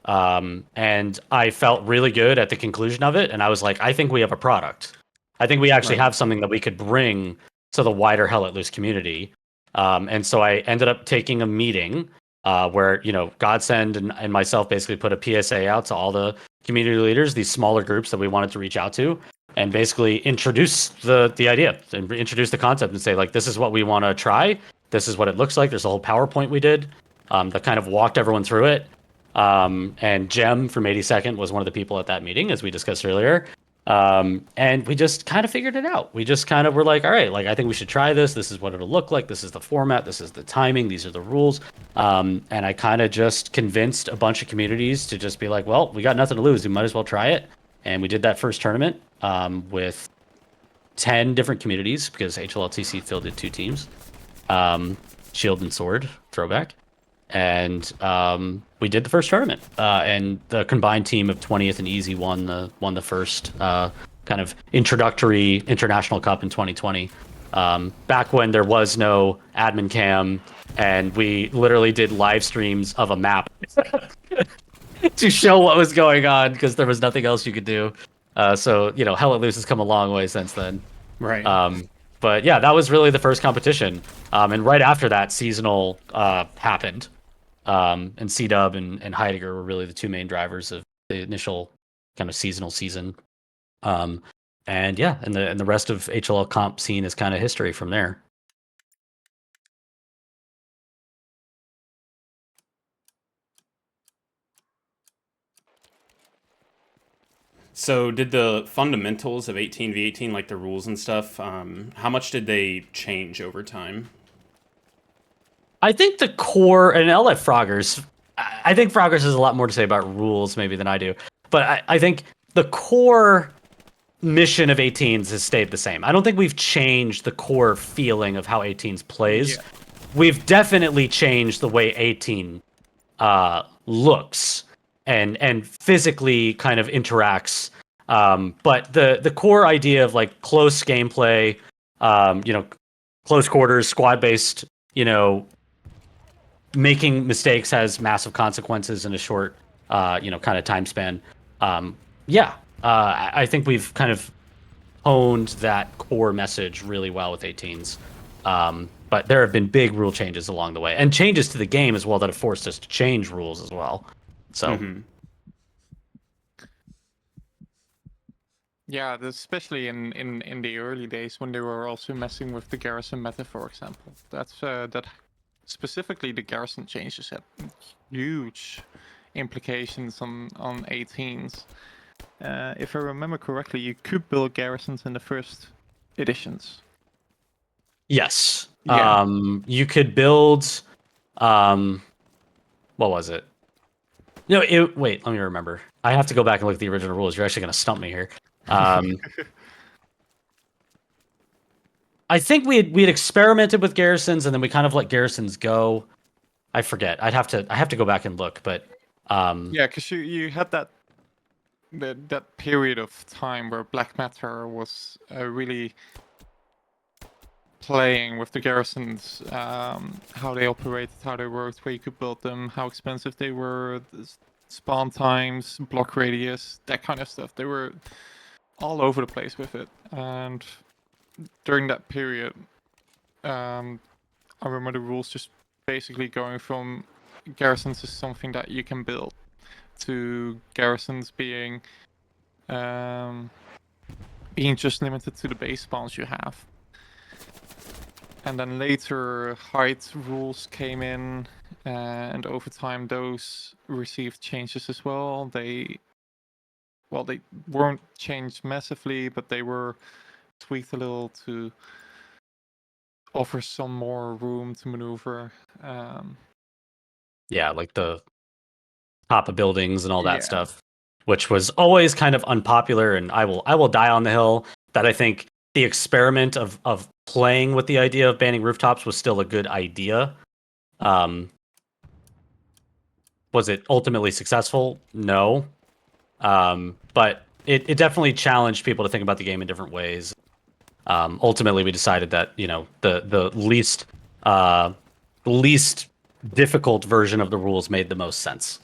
And I felt really good at the conclusion of it, and I was like, I think we have a product. I think we actually have something that we could bring to the wider Hell Let Loose community. And so I ended up taking a meeting where Godsend and myself basically put a PSA out to all the community leaders, these smaller groups that we wanted to reach out to, and basically introduce the idea and introduce the concept and say, like, this is what we want to try. This is what it looks like. There's a whole PowerPoint we did that kind of walked everyone through it. And Jem from 82nd was one of the people at that meeting, as we discussed earlier. And we just kind of figured it out. We just kind of were like, all right, like, I think we should try this. This is what it'll look like. This is the format. This is the timing. These are the rules. And I kind of just convinced a bunch of communities to just be like, well, we got nothing to lose. We might as well try it. And we did that first tournament with 10 different communities because HLLTC fielded 2 teams, Shield and Sword, throwback. And we did the first tournament, and the combined team of 20th and Easy won the first kind of introductory international cup in 2020. Back when there was no admin cam, and we literally did live streams of a map to show what was going on because there was nothing else you could do. So Hell Let Loose has come a long way since then. Right. But yeah, that was really the first competition. And right after that, seasonal happened. And C-Dub and Heidegger were really the 2 main drivers of the initial kind of seasonal season. And yeah, and the rest of HLL comp scene is kind of history from there. So did the fundamentals of 18v18, like the rules and stuff, how much did they change over time? I think the core, and I'll let Froggers. I think Froggers has a lot more to say about rules maybe than I do, but I think the core mission of 18s has stayed the same. I don't think we've changed the core feeling of how 18s plays. Yeah. We've definitely changed the way 18 looks and physically kind of interacts. But the core idea of like close gameplay, close quarters, squad based, making mistakes has massive consequences in a short, kind of time span. I think we've kind of honed that core message really well with 18s. But there have been big rule changes along the way, and changes to the game as well that have forced us to change rules as well. So, Yeah, especially in the early days when they were also messing with the garrison meta, for example. That's that specifically the garrison changes had huge implications on 18s. If I remember correctly, you could build garrisons in the first editions. yes. Yeah. You could build, what was it? No, wait, let me remember. I have to go back and look at the original rules. You're actually going to stump me here. I think we had experimented with garrisons, and then we kind of let garrisons go. I forget. I have to go back and look, but Yeah, because you had that period of time where Black Matter was really playing with the garrisons, how they operated, how they worked, where you could build them, how expensive they were, spawn times, block radius, that kind of stuff. They were all over the place with it, and during that period, I remember the rules just basically going from garrisons is something that you can build to garrisons being just limited to the base spawns you have. And then later height rules came in, and over time those received changes as well. They weren't changed massively, but they were tweaked a little to offer some more room to maneuver. yeah, like the top of buildings and all that Yeah. stuff, which was always kind of unpopular. And I will die on the hill that I think the experiment of playing with the idea of banning rooftops was still a good idea. Was it ultimately successful? No. But it definitely challenged people to think about the game in different ways. Ultimately, we decided that the least difficult version of the rules made the most sense.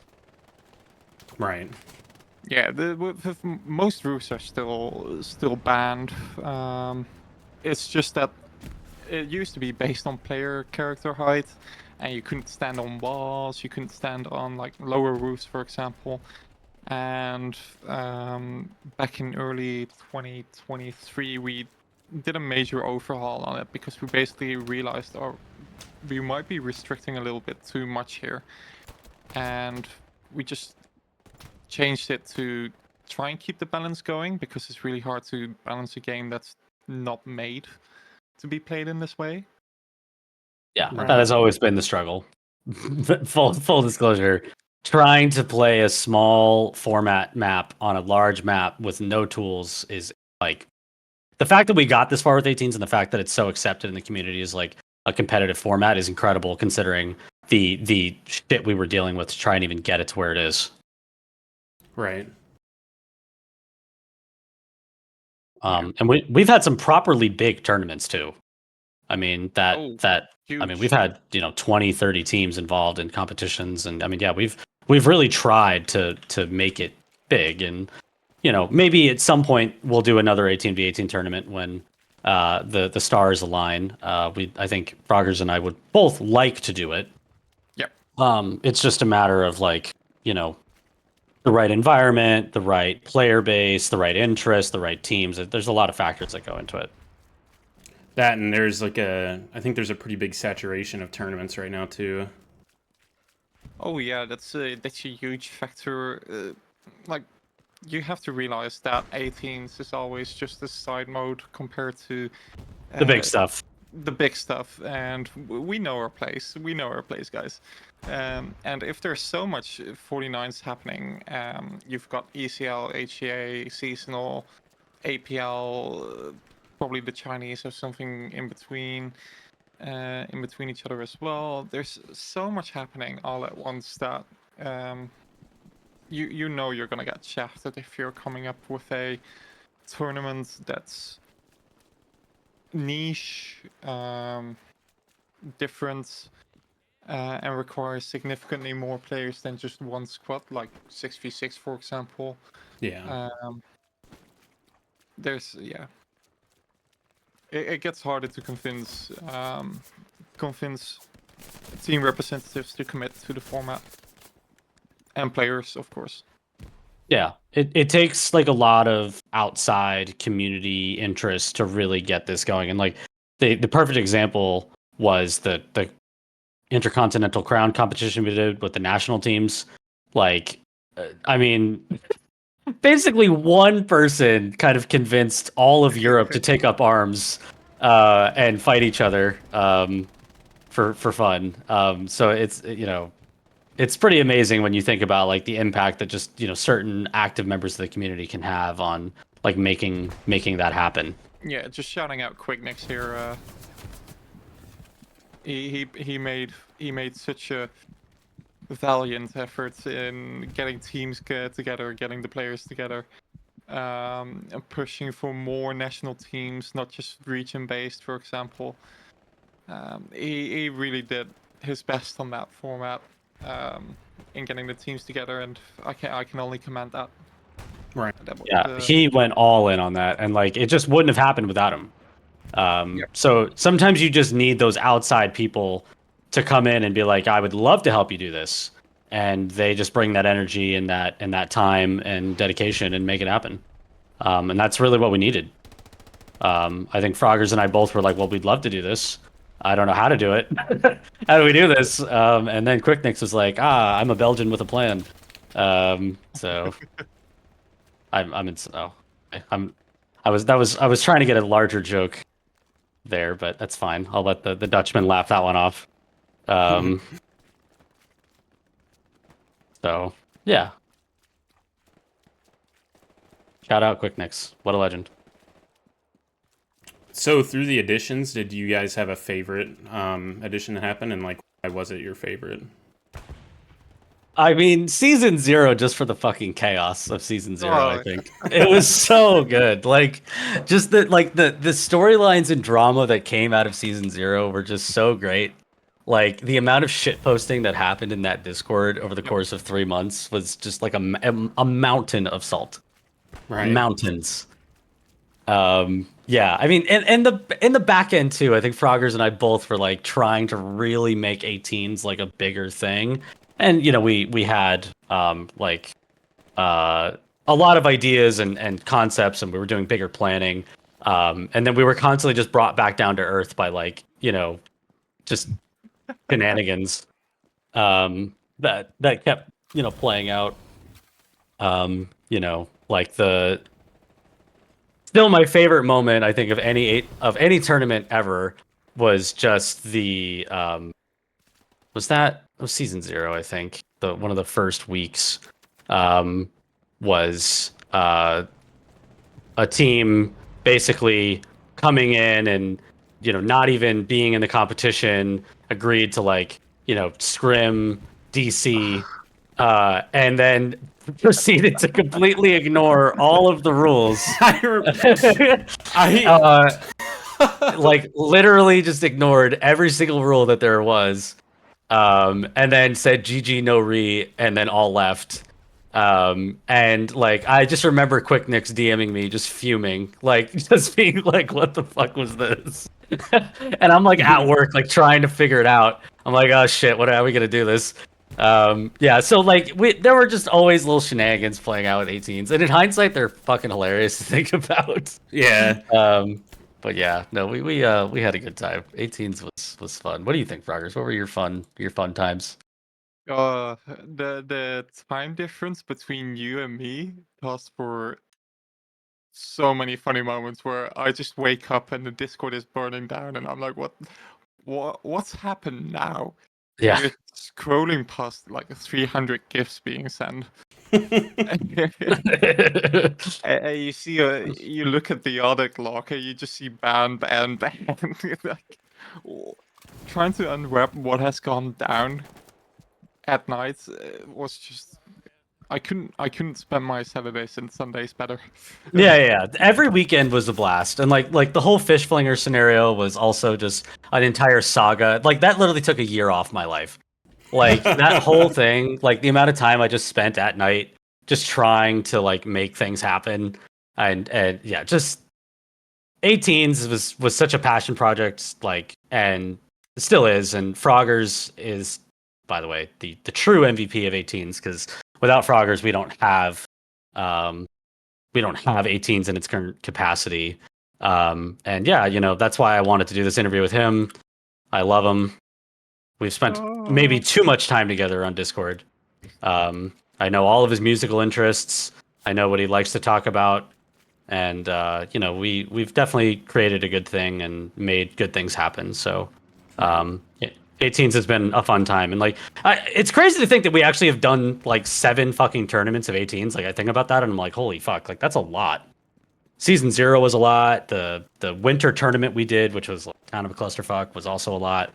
Right. Yeah, most roofs are still banned. It's just that it used to be based on player character height, and you couldn't stand on walls, you couldn't stand on like lower roofs, for example. And back in early 2023, we did a major overhaul on it because we basically realized, we might be restricting a little bit too much here, and we just changed it to try and keep the balance going, because it's really hard to balance a game that's not made to be played in this way. Yeah, Right. that has always been the struggle. Full disclosure, trying to play a small format map on a large map with no tools is like the fact that we got this far with 18s and the fact that it's so accepted in the community is like a competitive format is incredible considering the shit we were dealing with to try and even get it to where it is. Right. And we've had some properly big tournaments too. I mean that Oh, I mean huge. we've had 20, 30 teams involved in competitions, and I mean yeah we've really tried to make it big, and maybe at some point we'll do another 18v18 tournament when the stars align. I think Froggers and I would both like to do it. Yep. It's just a matter of like the right environment, the right player base, the right interest, the right teams. There's a lot of factors that go into it. That, and there's like I think there's a pretty big saturation of tournaments right now too. Oh yeah, that's a huge factor. Like, you have to realize that 18s is always just a side mode compared to The big stuff. the big stuff, and we know our place. We know our place, guys. And if there's so much 49s happening, you've got ECL, HEA, seasonal, APL, probably the Chinese or something in between each other as well. There's so much happening all at once that you know you're gonna get shafted if you're coming up with a tournament that's niche, different, and requires significantly more players than just one squad, like 6v6 for example. Yeah. There's it gets harder to convince team representatives to commit to the format, and players, of course. Yeah, it takes like a lot of outside community interest to really get this going, and like the perfect example was the Intercontinental Crown competition we did with the national teams. Like, I mean, basically one person kind of convinced all of Europe to take up arms and fight each other for fun. So it's it's pretty amazing when you think about like the impact that just certain active members of the community can have on like making that happen. Yeah, just shouting out Quicknix here. He made such a valiant effort in getting teams together, getting the players together, and pushing for more national teams, not just region-based, for example. He really did his best on that format, in getting the teams together, and I can only commend that. Right. Yeah, he went all in on that, and like it just wouldn't have happened without him. So sometimes you just need those outside people to come in and be like, I would love to help you do this, and they just bring that energy and that time and dedication and make it happen. And that's really what we needed. I think Froggers and I both were like, well, we'd love to do this. I don't know how to do it. How do we do this? And then Quicknix was like, I'm a Belgian with a plan. So I'm in. Oh, I was trying to get a larger joke there, but that's fine. I'll let the Dutchman laugh that one off. So yeah. Shout out Quicknix. What a legend. So through the additions, did you guys have a favorite addition that happened, and like why was it your favorite? I mean, season 0, just for the fucking chaos of season 0, I Oh. think it was so good. Like, just the storylines and drama that came out of season 0 were just so great. Like the amount of shit posting that happened in that Discord over the course of 3 months was just like a mountain of salt. Right. Mountains. Yeah, I mean, and in the back end too, I think Froggers and I both were like trying to really make 18s like a bigger thing. And we had like a lot of ideas and concepts, and we were doing bigger planning. And then we were constantly just brought back down to earth by like just shenanigans that kept playing out. Like the still my favorite moment I think of any tournament ever was just the was season 0, I think. One of the first weeks was a team basically coming in and not even being in the competition, agreed to like scrim DC, and then proceeded to completely ignore all of the rules. Like literally just ignored every single rule that there was. And then said GG no re, and then all left. And like I just remember Quicknix DMing me just fuming, like just being like, what the fuck was this? And I'm like at work, like trying to figure it out. I'm like, oh shit, what are we gonna do this? Yeah, so like there were just always little shenanigans playing out with 18s, and in hindsight they're fucking hilarious to think about. Yeah. But yeah, no, we had a good time. 18s was fun. What do you think, Froggers? What were your fun times? The time difference between you and me calls for so many funny moments where I just wake up and the Discord is burning down, and I'm like, what's happened now? Yeah. You're scrolling past like 300 gifs being sent. And you see you look at the other log and you just see ban. Like, trying to unwrap what has gone down at night was just I couldn't spend my Saturdays and Sundays better. Yeah. Every weekend was a blast, and like the whole fish flinger scenario was also just an entire saga. Like that literally took a year off my life. Like that whole thing, like the amount of time I just spent at night just trying to like make things happen, and yeah, just 18s was such a passion project, like, and it still is. And Froggers is, by the way, the true MVP of 18s, because without Froggers we don't have 18s in its current capacity. And yeah, that's why I wanted to do this interview with him. I love him. We've spent maybe too much time together on Discord. I know all of his musical interests. I know what he likes to talk about, and we've definitely created a good thing and made good things happen. So, 18s has been a fun time, and like it's crazy to think that we actually have done like 7 fucking tournaments of 18s. Like I think about that and I'm like, holy fuck, like that's a lot. Season 0 was a lot. The winter tournament we did, which was like kind of a clusterfuck, was also a lot.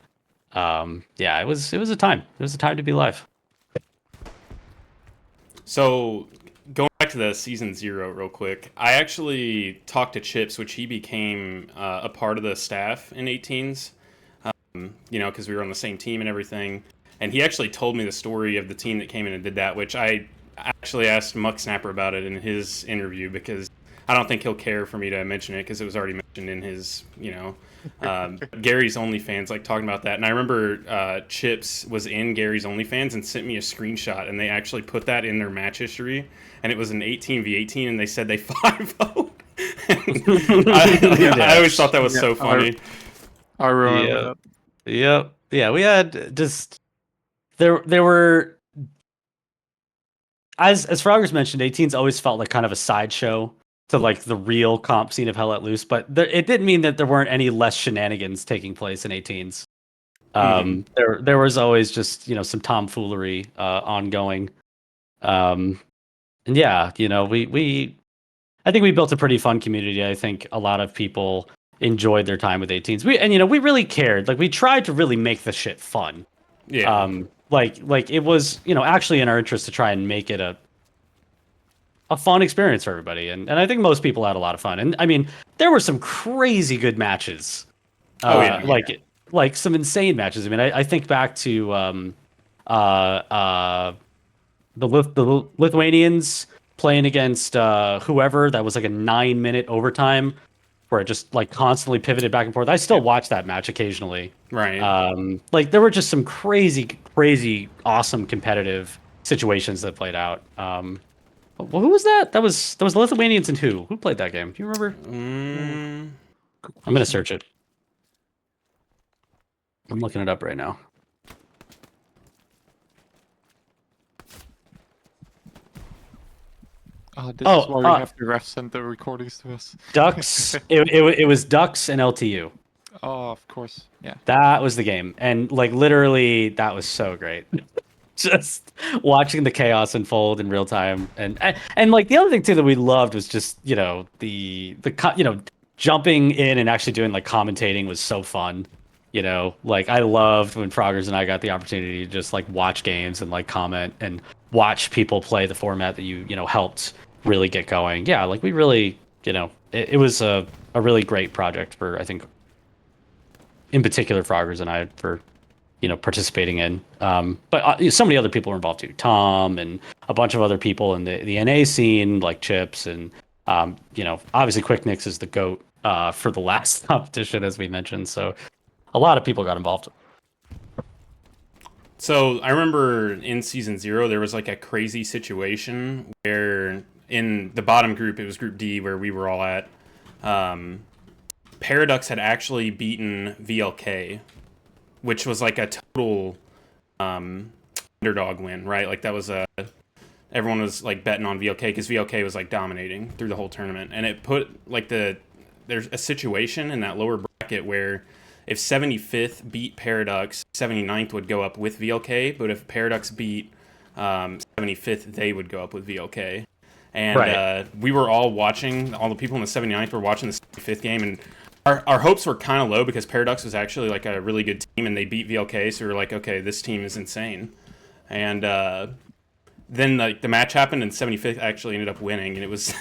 Yeah, it was a time. It was a time to be alive. So going back to the season 0 real quick, I actually talked to Chips, which he became a part of the staff in 18s. You know, because we were on the same team and everything. And he actually told me the story of the team that came in and did that, which I actually asked Muck Snapper about it in his interview because I don't think he'll care for me to mention it because it was already mentioned in his, Gary's OnlyFans, like talking about that. And I remember Chips was in Gary's OnlyFans and sent me a screenshot, and they actually put that in their match history, and it was an 18v18, and they said they 5-0'd. I always thought that was so funny. I remember that. Yep. Yeah, we had just there were as Froggers mentioned, 18s always felt like kind of a sideshow to like the real comp scene of Hell Let Loose, but it didn't mean that there weren't any less shenanigans taking place in 18s. There was always just, some tomfoolery ongoing. And yeah, we I think we built a pretty fun community. I think a lot of people enjoyed their time with 18s. We really cared. Like we tried to really make the shit fun. Yeah. Like it was, actually in our interest to try and make it a fun experience for everybody. And I think most people had a lot of fun. And I mean, there were some crazy good matches. Like some insane matches. I mean, I think back to the Lithuanians playing against whoever. That was like a 9-minute overtime where it just like constantly pivoted back and forth. I still watch that match occasionally. Right. Like there were just some crazy, awesome competitive situations that played out. Well, who was that? That was the Lithuanians and who? Who played that game? Do you remember? I'm gonna search it. I'm looking it up right now. This is why we have the ref send the recordings to us. Ducks. it was Ducks and LTU. Oh, of course. Yeah. That was the game. And like literally that was so great. Just watching the chaos unfold in real time. And like the other thing too that we loved was just, the jumping in and actually doing like commentating was so fun. Like I loved when Froggers and I got the opportunity to just like watch games and like comment and watch people play the format that you helped really get going. Yeah, like we really, it was a really great project for, I think, in particular Froggers and I for participating in. But so many other people were involved too. Tom and a bunch of other people in the NA scene like Chips and obviously Quick Nix is the GOAT for the last competition as we mentioned. So a lot of people got involved. So I remember in season 0, there was like a crazy situation where in the bottom group, it was group D where we were all at. Paradox had actually beaten VLK, which was like a total underdog win, right? Like that was everyone was like betting on VLK because VLK was like dominating through the whole tournament. And it put like there's a situation in that lower bracket where if 75th beat Paradox, 79th would go up with VLK, but if Paradox beat 75th, they would go up with VLK. And right. We were all watching, all the people in the 79th were watching the 75th game, and our hopes were kind of low because Paradox was actually like a really good team, and they beat VLK, so we were like, okay, this team is insane. And then the match happened, and 75th actually ended up winning, and it was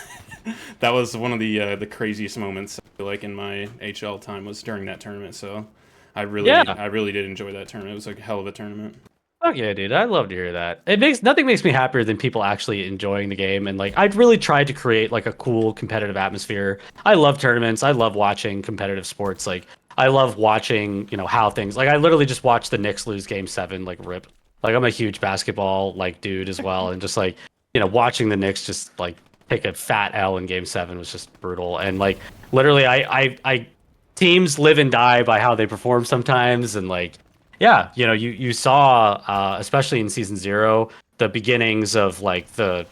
that was one of the craziest moments I feel like in my HL time was during that tournament. So I really did enjoy that tournament. It was like a hell of a tournament. Oh yeah, dude, I love to hear that. Nothing makes me happier than people actually enjoying the game, and like I'd really tried to create like a cool competitive atmosphere. I love tournaments. I love watching competitive sports. Like I love watching, how things like I literally just watched the Knicks lose Game 7, like rip. Like I'm a huge basketball like dude as well, and just like watching the Knicks just like take a fat L in Game 7 was just brutal. And like literally, I teams live and die by how they perform sometimes, and like. Yeah, you saw, especially in season 0, the beginnings of like the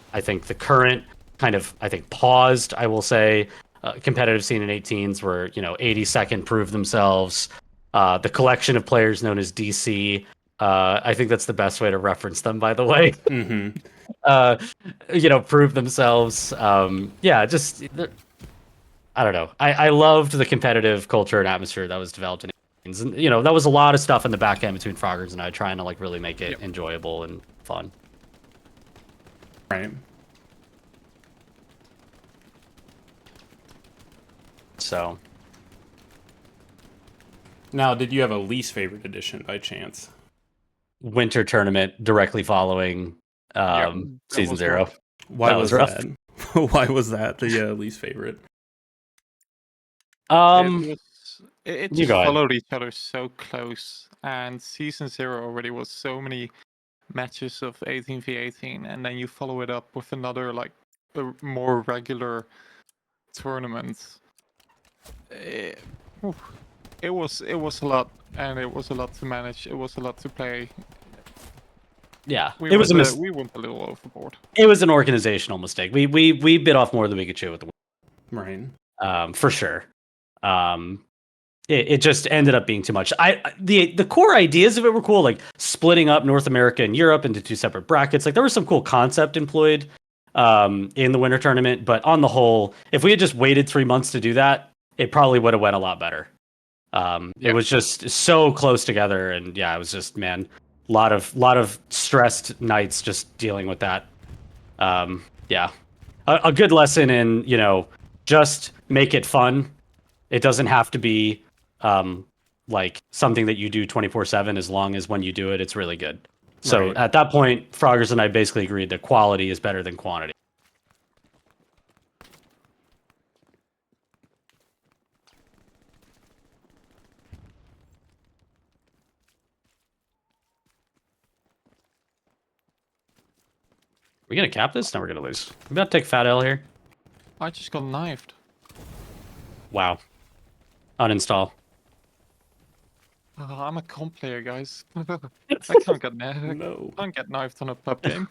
current kind of, paused, I will say, competitive scene in 18s where, 82nd proved themselves. The collection of players known as DC. I think that's the best way to reference them, by the way. Mm-hmm. uh, prove themselves. Yeah, just I don't know. I loved the competitive culture and atmosphere that was developed in Aliens. And that was a lot of stuff in the back end between Froggers and I trying to like really make it Yep. enjoyable and fun. Right. So Now, did you have a least favorite edition by chance? winter tournament directly following That season was 0. rough. Why That was was rough. that? Why was that the least favorite? It You just go ahead. followed each other so close, and season 0 already was so many matches of 18v18, and then you follow it up with another like a more regular tournament. It, oof, it was a lot, and it was a lot to manage. It was a lot to play. Yeah, We it was we went a little overboard. it was an organizational mistake. We bit off more than we could chew with the Right. for sure. It just ended up being too much. The core ideas of it were cool, like splitting up North America and Europe into 2 separate brackets. Like there was some cool concept employed in the winter tournament, but on the whole, if we had just waited 3 months to do that, it probably would have went a lot better. It was just so close together, and yeah, it was just lot of stressed nights just dealing with that. Yeah, a good lesson in just make it fun. It doesn't have to be like something that you do 24/7, as long as when you do it, it's really good. So Right. at that point, Froggers and I basically agreed that quality is better than quantity. We gonna cap this? No, we're gonna lose. We about to take Fat L here. I just got knifed. Wow. Uninstall. I'm a comp player, guys. I can't get No. can't get knifed on a pub game.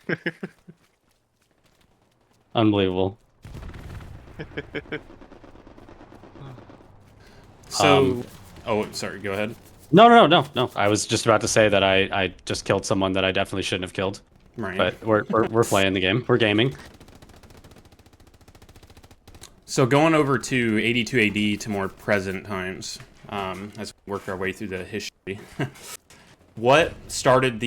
Unbelievable. So, oh, sorry. Go ahead. No. I was just about to say that I just killed someone that I definitely shouldn't have killed. Right. But we're playing the game. We're gaming. So going over to 82 AD to more present times, as we work our way through the history, what started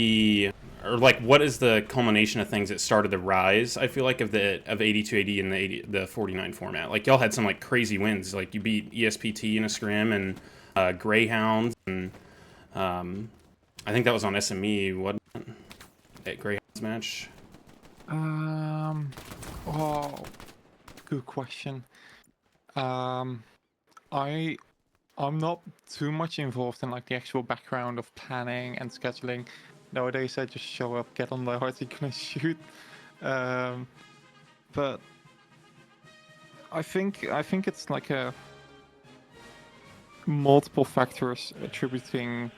what is the culmination of things that started the rise? I feel like of 82 AD and the 49 format. Like y'all had some like crazy wins. Like you beat ESPT in a scrim and Greyhounds, and I think that was on SME. What at Greyhounds match? Oh, good question. I'm not too much involved in like the actual background of planning and scheduling. Nowadays, I just show up, get on the RT and shoot. But I think it's like a multiple factors attributing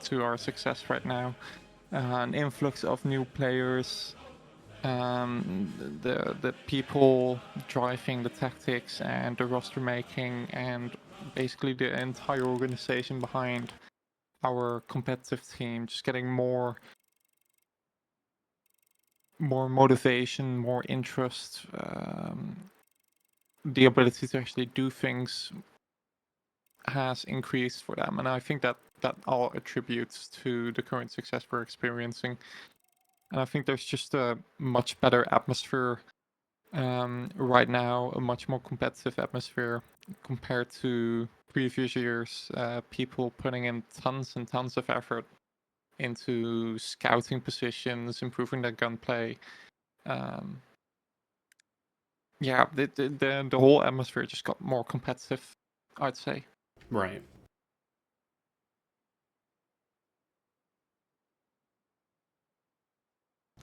to our success right now. An influx of new players, the people driving the tactics and the roster making, and basically the entire organization behind our competitive team just getting more motivation, more interest, the ability to actually do things has increased for them, and I think that all attributes to the current success we're experiencing. And I think there's just a much better atmosphere right now, a much more competitive atmosphere compared to previous years. People putting in tons and tons of effort into scouting positions, improving their gunplay. Yeah, the whole atmosphere just got more competitive, I'd say. Right.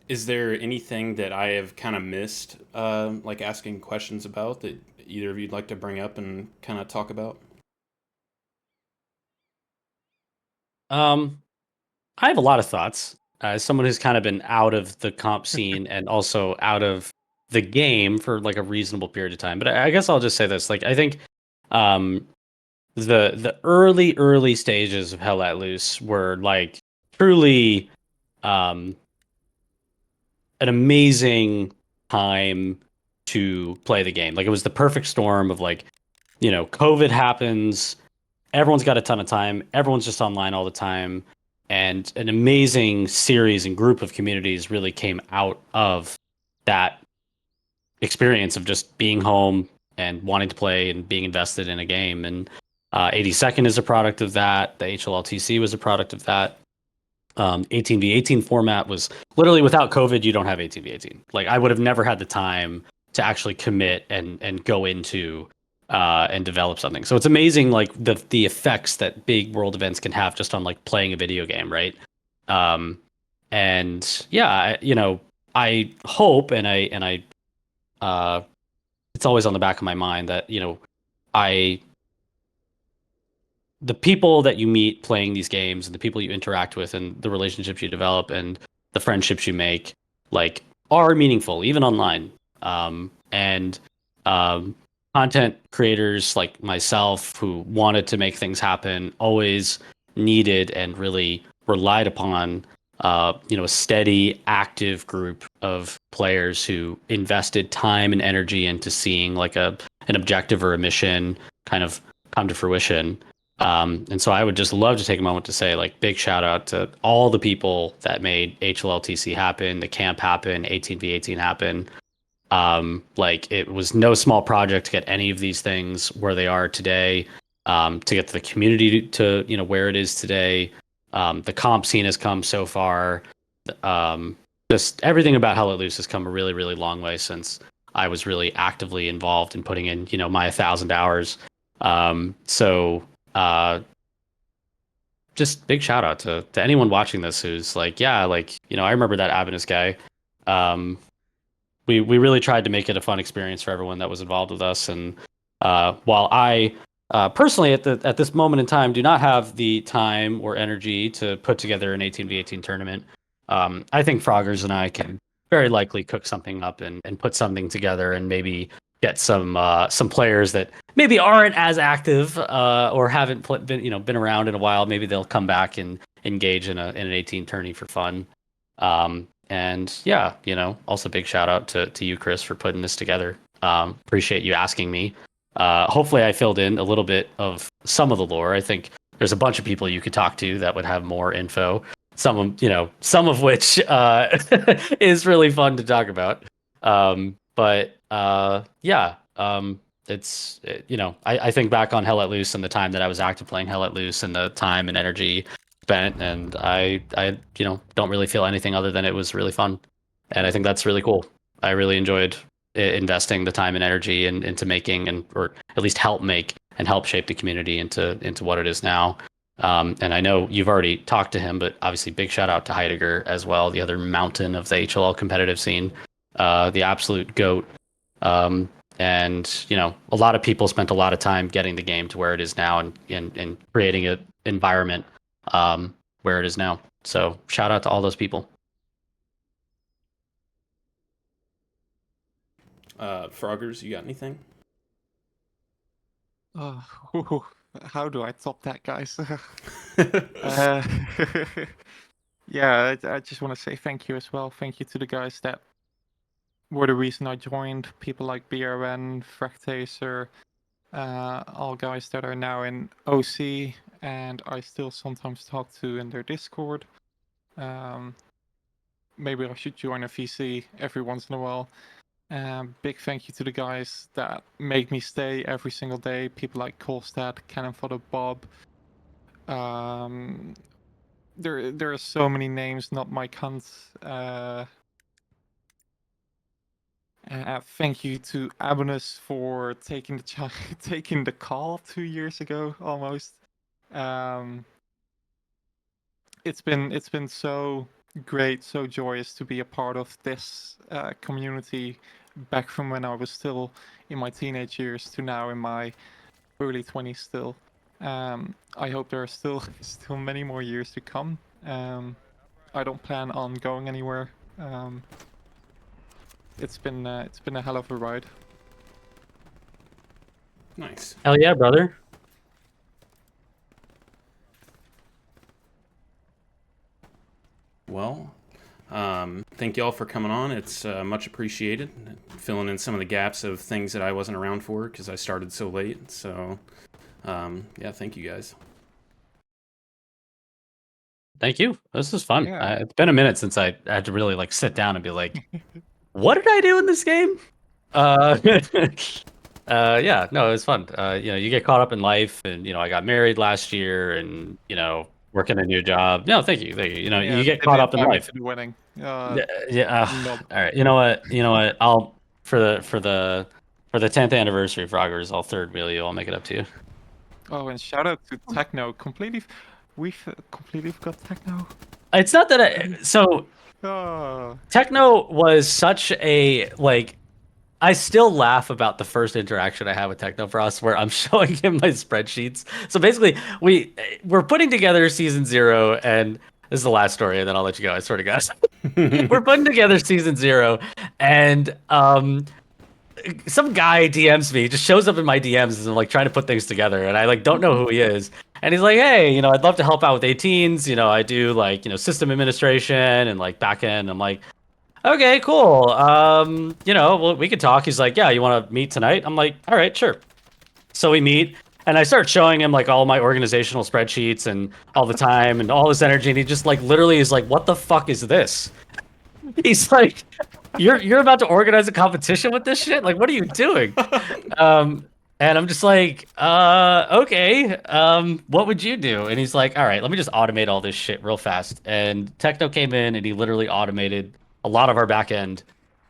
Is there anything that I have kind of missed, like asking questions about that either of you'd like to bring up and kind of talk about? I have a lot of thoughts. As someone who's kind of been out of the comp scene and also out of the game for like a reasonable period of time. But I guess I'll just say this: like, I think, um, the early stages of Hell Let Loose were like truly um, an amazing time to play the game. Like it was the perfect storm of like, COVID happens, everyone's got a ton of time, everyone's just online all the time, and an amazing series and group of communities really came out of that experience of just being home and wanting to play and being invested in a game. And 82nd is a product of that. The HLLTC was a product of that. 18v18 format was literally without COVID, you don't have 18v18. Like I would have never had the time to actually commit and go into and develop something. So it's amazing, like the effects that big world events can have just on like playing a video game, right? Um, and yeah, I hope and I it's always on the back of my mind that I the people that you meet playing these games and the people you interact with and the relationships you develop and the friendships you make like are meaningful even online and um, content creators like myself who wanted to make things happen always needed and really relied upon a steady active group of players who invested time and energy into seeing like an objective or a mission kind of come to fruition. And so I would just love to take a moment to say, like, big shout out to all the people that made HLLTC happen, the camp happen, 18v18 happen. Like, it was no small project to get any of these things where they are today, to get the community to where it is today. The comp scene has come so far. Um, just everything about Hell Let Loose has come a really, really long way since I was really actively involved in putting in, my 1,000 hours. So uh, just big shout out to anyone watching this who's like, yeah, like, I remember that Abinus guy. Um, we really tried to make it a fun experience for everyone that was involved with us. And while I personally at this moment in time do not have the time or energy to put together an 18v18 tournament, I think Froggers and I can very likely cook something up and put something together and maybe get some players that maybe aren't as active or haven't been around in a while. Maybe they'll come back and engage in an 18 tourney for fun. And yeah, also big shout out to you, Chris, for putting this together. Appreciate you asking me. Hopefully I filled in a little bit of some of the lore. I think there's a bunch of people you could talk to that would have more info. Some of which is really fun to talk about. But yeah, I think back on Hell Let Loose and the time that I was active playing Hell Let Loose and the time and energy spent, and I don't really feel anything other than it was really fun, and I think that's really cool. I really enjoyed investing the time and energy into making or at least help make and help shape the community into what it is now. And I know you've already talked to him, but obviously big shout out to Heidegger as well, the other mountain of the HLL competitive scene, the absolute goat. And a lot of people spent a lot of time getting the game to where it is now and creating an environment where it is now. So shout out to all those people. Froggers, you got anything? Oh, how do I top that, guys? uh, yeah, I just want to say thank you as well. Thank you to the guys that were the reason I joined. People like BRN, Fractaser, all guys that are now in OC, and I still sometimes talk to in their Discord. Maybe I should join a VC every once in a while. Big thank you to the guys that make me stay every single day. People like Kolstad, Cannon Fodder Bob. There are so many names, not my cunt. Thank you to Abinus for taking the taking the call 2 years ago almost. It's been so great, so joyous to be a part of this community back from when I was still in my teenage years to now in my early 20s still. I hope there are still many more years to come. I don't plan on going anywhere. It's been a hell of a ride. Nice. Hell yeah, brother. thank y'all for coming on. It's much appreciated, filling in some of the gaps of things that I wasn't around for because I started so late. So, yeah, thank you guys. Thank you. This is fun. Yeah. It's been a minute since I had to really like sit down and be like, what did I do in this game? Yeah, no, it was fun. You get caught up in life, and I got married last year, and working a new job. No, thank you, thank you. You Yeah, get didn't caught up in invite me life. to the wedding. Yeah. Not. All right. You know what? You know what? I'll for the 10th anniversary of Frogger's, I'll third wheel you. I'll make it up to you. Oh, and shout out to Techno. We've completely forgot Techno. It's not that so Oh. Techno was such a like. I still laugh about the first interaction I had with Technofrost where I'm showing him my spreadsheets. So basically, we're putting together season 0, and this is the last story, and then I'll let you go. I swear to God. We're putting together season 0, and some guy DMs me, just shows up in my DMs and I'm like trying to put things together, and I like don't know who he is. And he's like, "Hey, I'd love to help out with 18s. I do like, system administration and like back end." I'm like, "Okay, cool. Well, we could talk." He's like, "Yeah, you want to meet tonight?" I'm like, "All right, sure." So we meet, and I start showing him like all my organizational spreadsheets and all the time and all this energy, and he just like literally is like, "What the fuck is this?" He's like, "You're about to organize a competition with this shit? Like, what are you doing?" And I'm just like, okay. What would you do? And he's like, "All right, let me just automate all this shit real fast." And Techno came in and he literally automated a lot of our back end,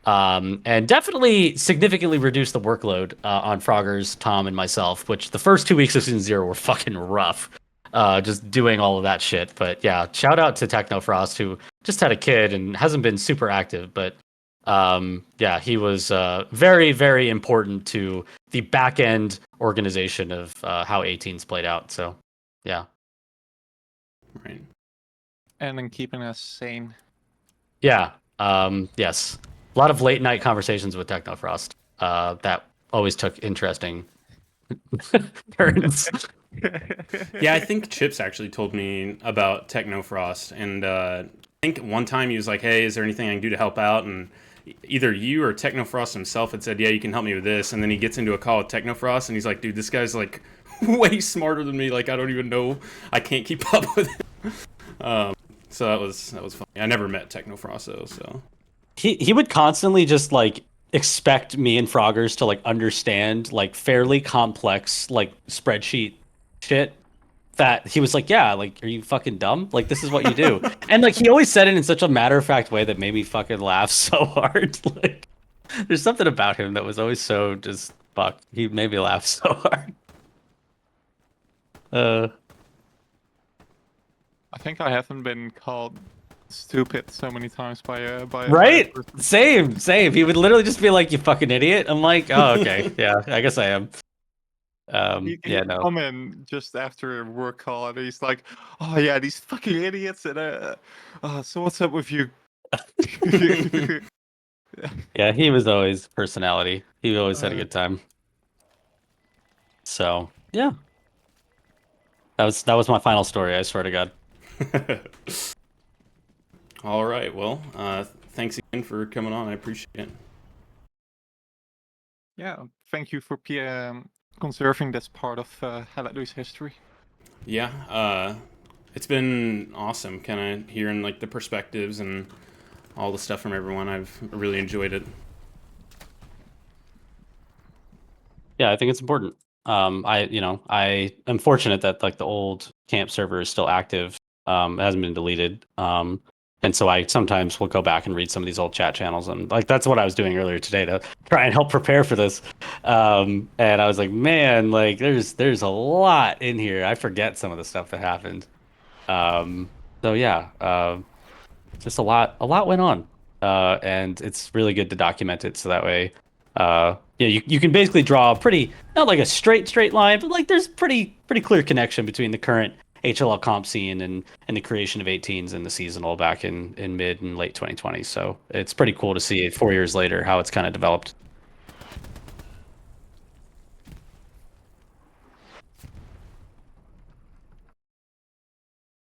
and definitely significantly reduced the workload on Froggers, Tom, and myself, which the first 2 weeks of season 0 were fucking rough. Just doing all of that shit. But yeah, shout out to Technofrost, who just had a kid and hasn't been super active, but yeah, he was very, very important to the back end organization of how 18's played out. So, yeah. Right. And then keeping us sane. Yeah. Yes. A lot of late night conversations with Technofrost that always took interesting turns. Yeah, I think Chips actually told me about Technofrost, and I think one time he was like, "Hey, is there anything I can do to help out?" And either you or Technofrost himself had said, "Yeah, you can help me with this." And then he gets into a call with Technofrost, and he's like, "Dude, this guy's like way smarter than me. Like, I don't even know. I can't keep up with it." So that was funny. I never met Technofrost though, so He would constantly just like expect me and Froggers to like understand like fairly complex like spreadsheet shit, that he was like, "Yeah, like, are you fucking dumb? Like, this is what you do." And like he always said it in such a matter-of-fact way that made me fucking laugh so hard. Like, there's something about him that was always so just fuck. He made me laugh so hard. I think I haven't been called stupid so many times by a Right? person. Same. He would literally just be like, "You fucking idiot." I'm like, "Oh, okay. Yeah, I guess I am." Yeah, He'd no. come in just after a work call and he's like, "Oh yeah, these fucking idiots." And so what's up with you? Yeah, he was always personality. He always had a Uh, good time. So, yeah. That was my final story, I swear to God. all right. Well, thanks again for coming on. I appreciate it. yeah, thank you for conserving this part of Haladu's history. Yeah, it's been awesome, kind of hearing like the perspectives and all the stuff from everyone. I've really enjoyed it. Yeah, I think it's important. I am fortunate that like the old camp server is still active. It hasn't been deleted. And so I sometimes will go back and read some of these old chat channels, and like that's what I was doing earlier today to try and help prepare for this. And I was like, man, like there's a lot in here. I forget some of the stuff that happened. So yeah, just a lot went on, and it's really good to document it so that way, yeah, you can basically draw a pretty, not like a straight line, but like there's pretty clear connection between the current HLL comp scene and the creation of 18s and the seasonal back in mid and late 2020. So it's pretty cool to see 4 years later how it's kind of developed.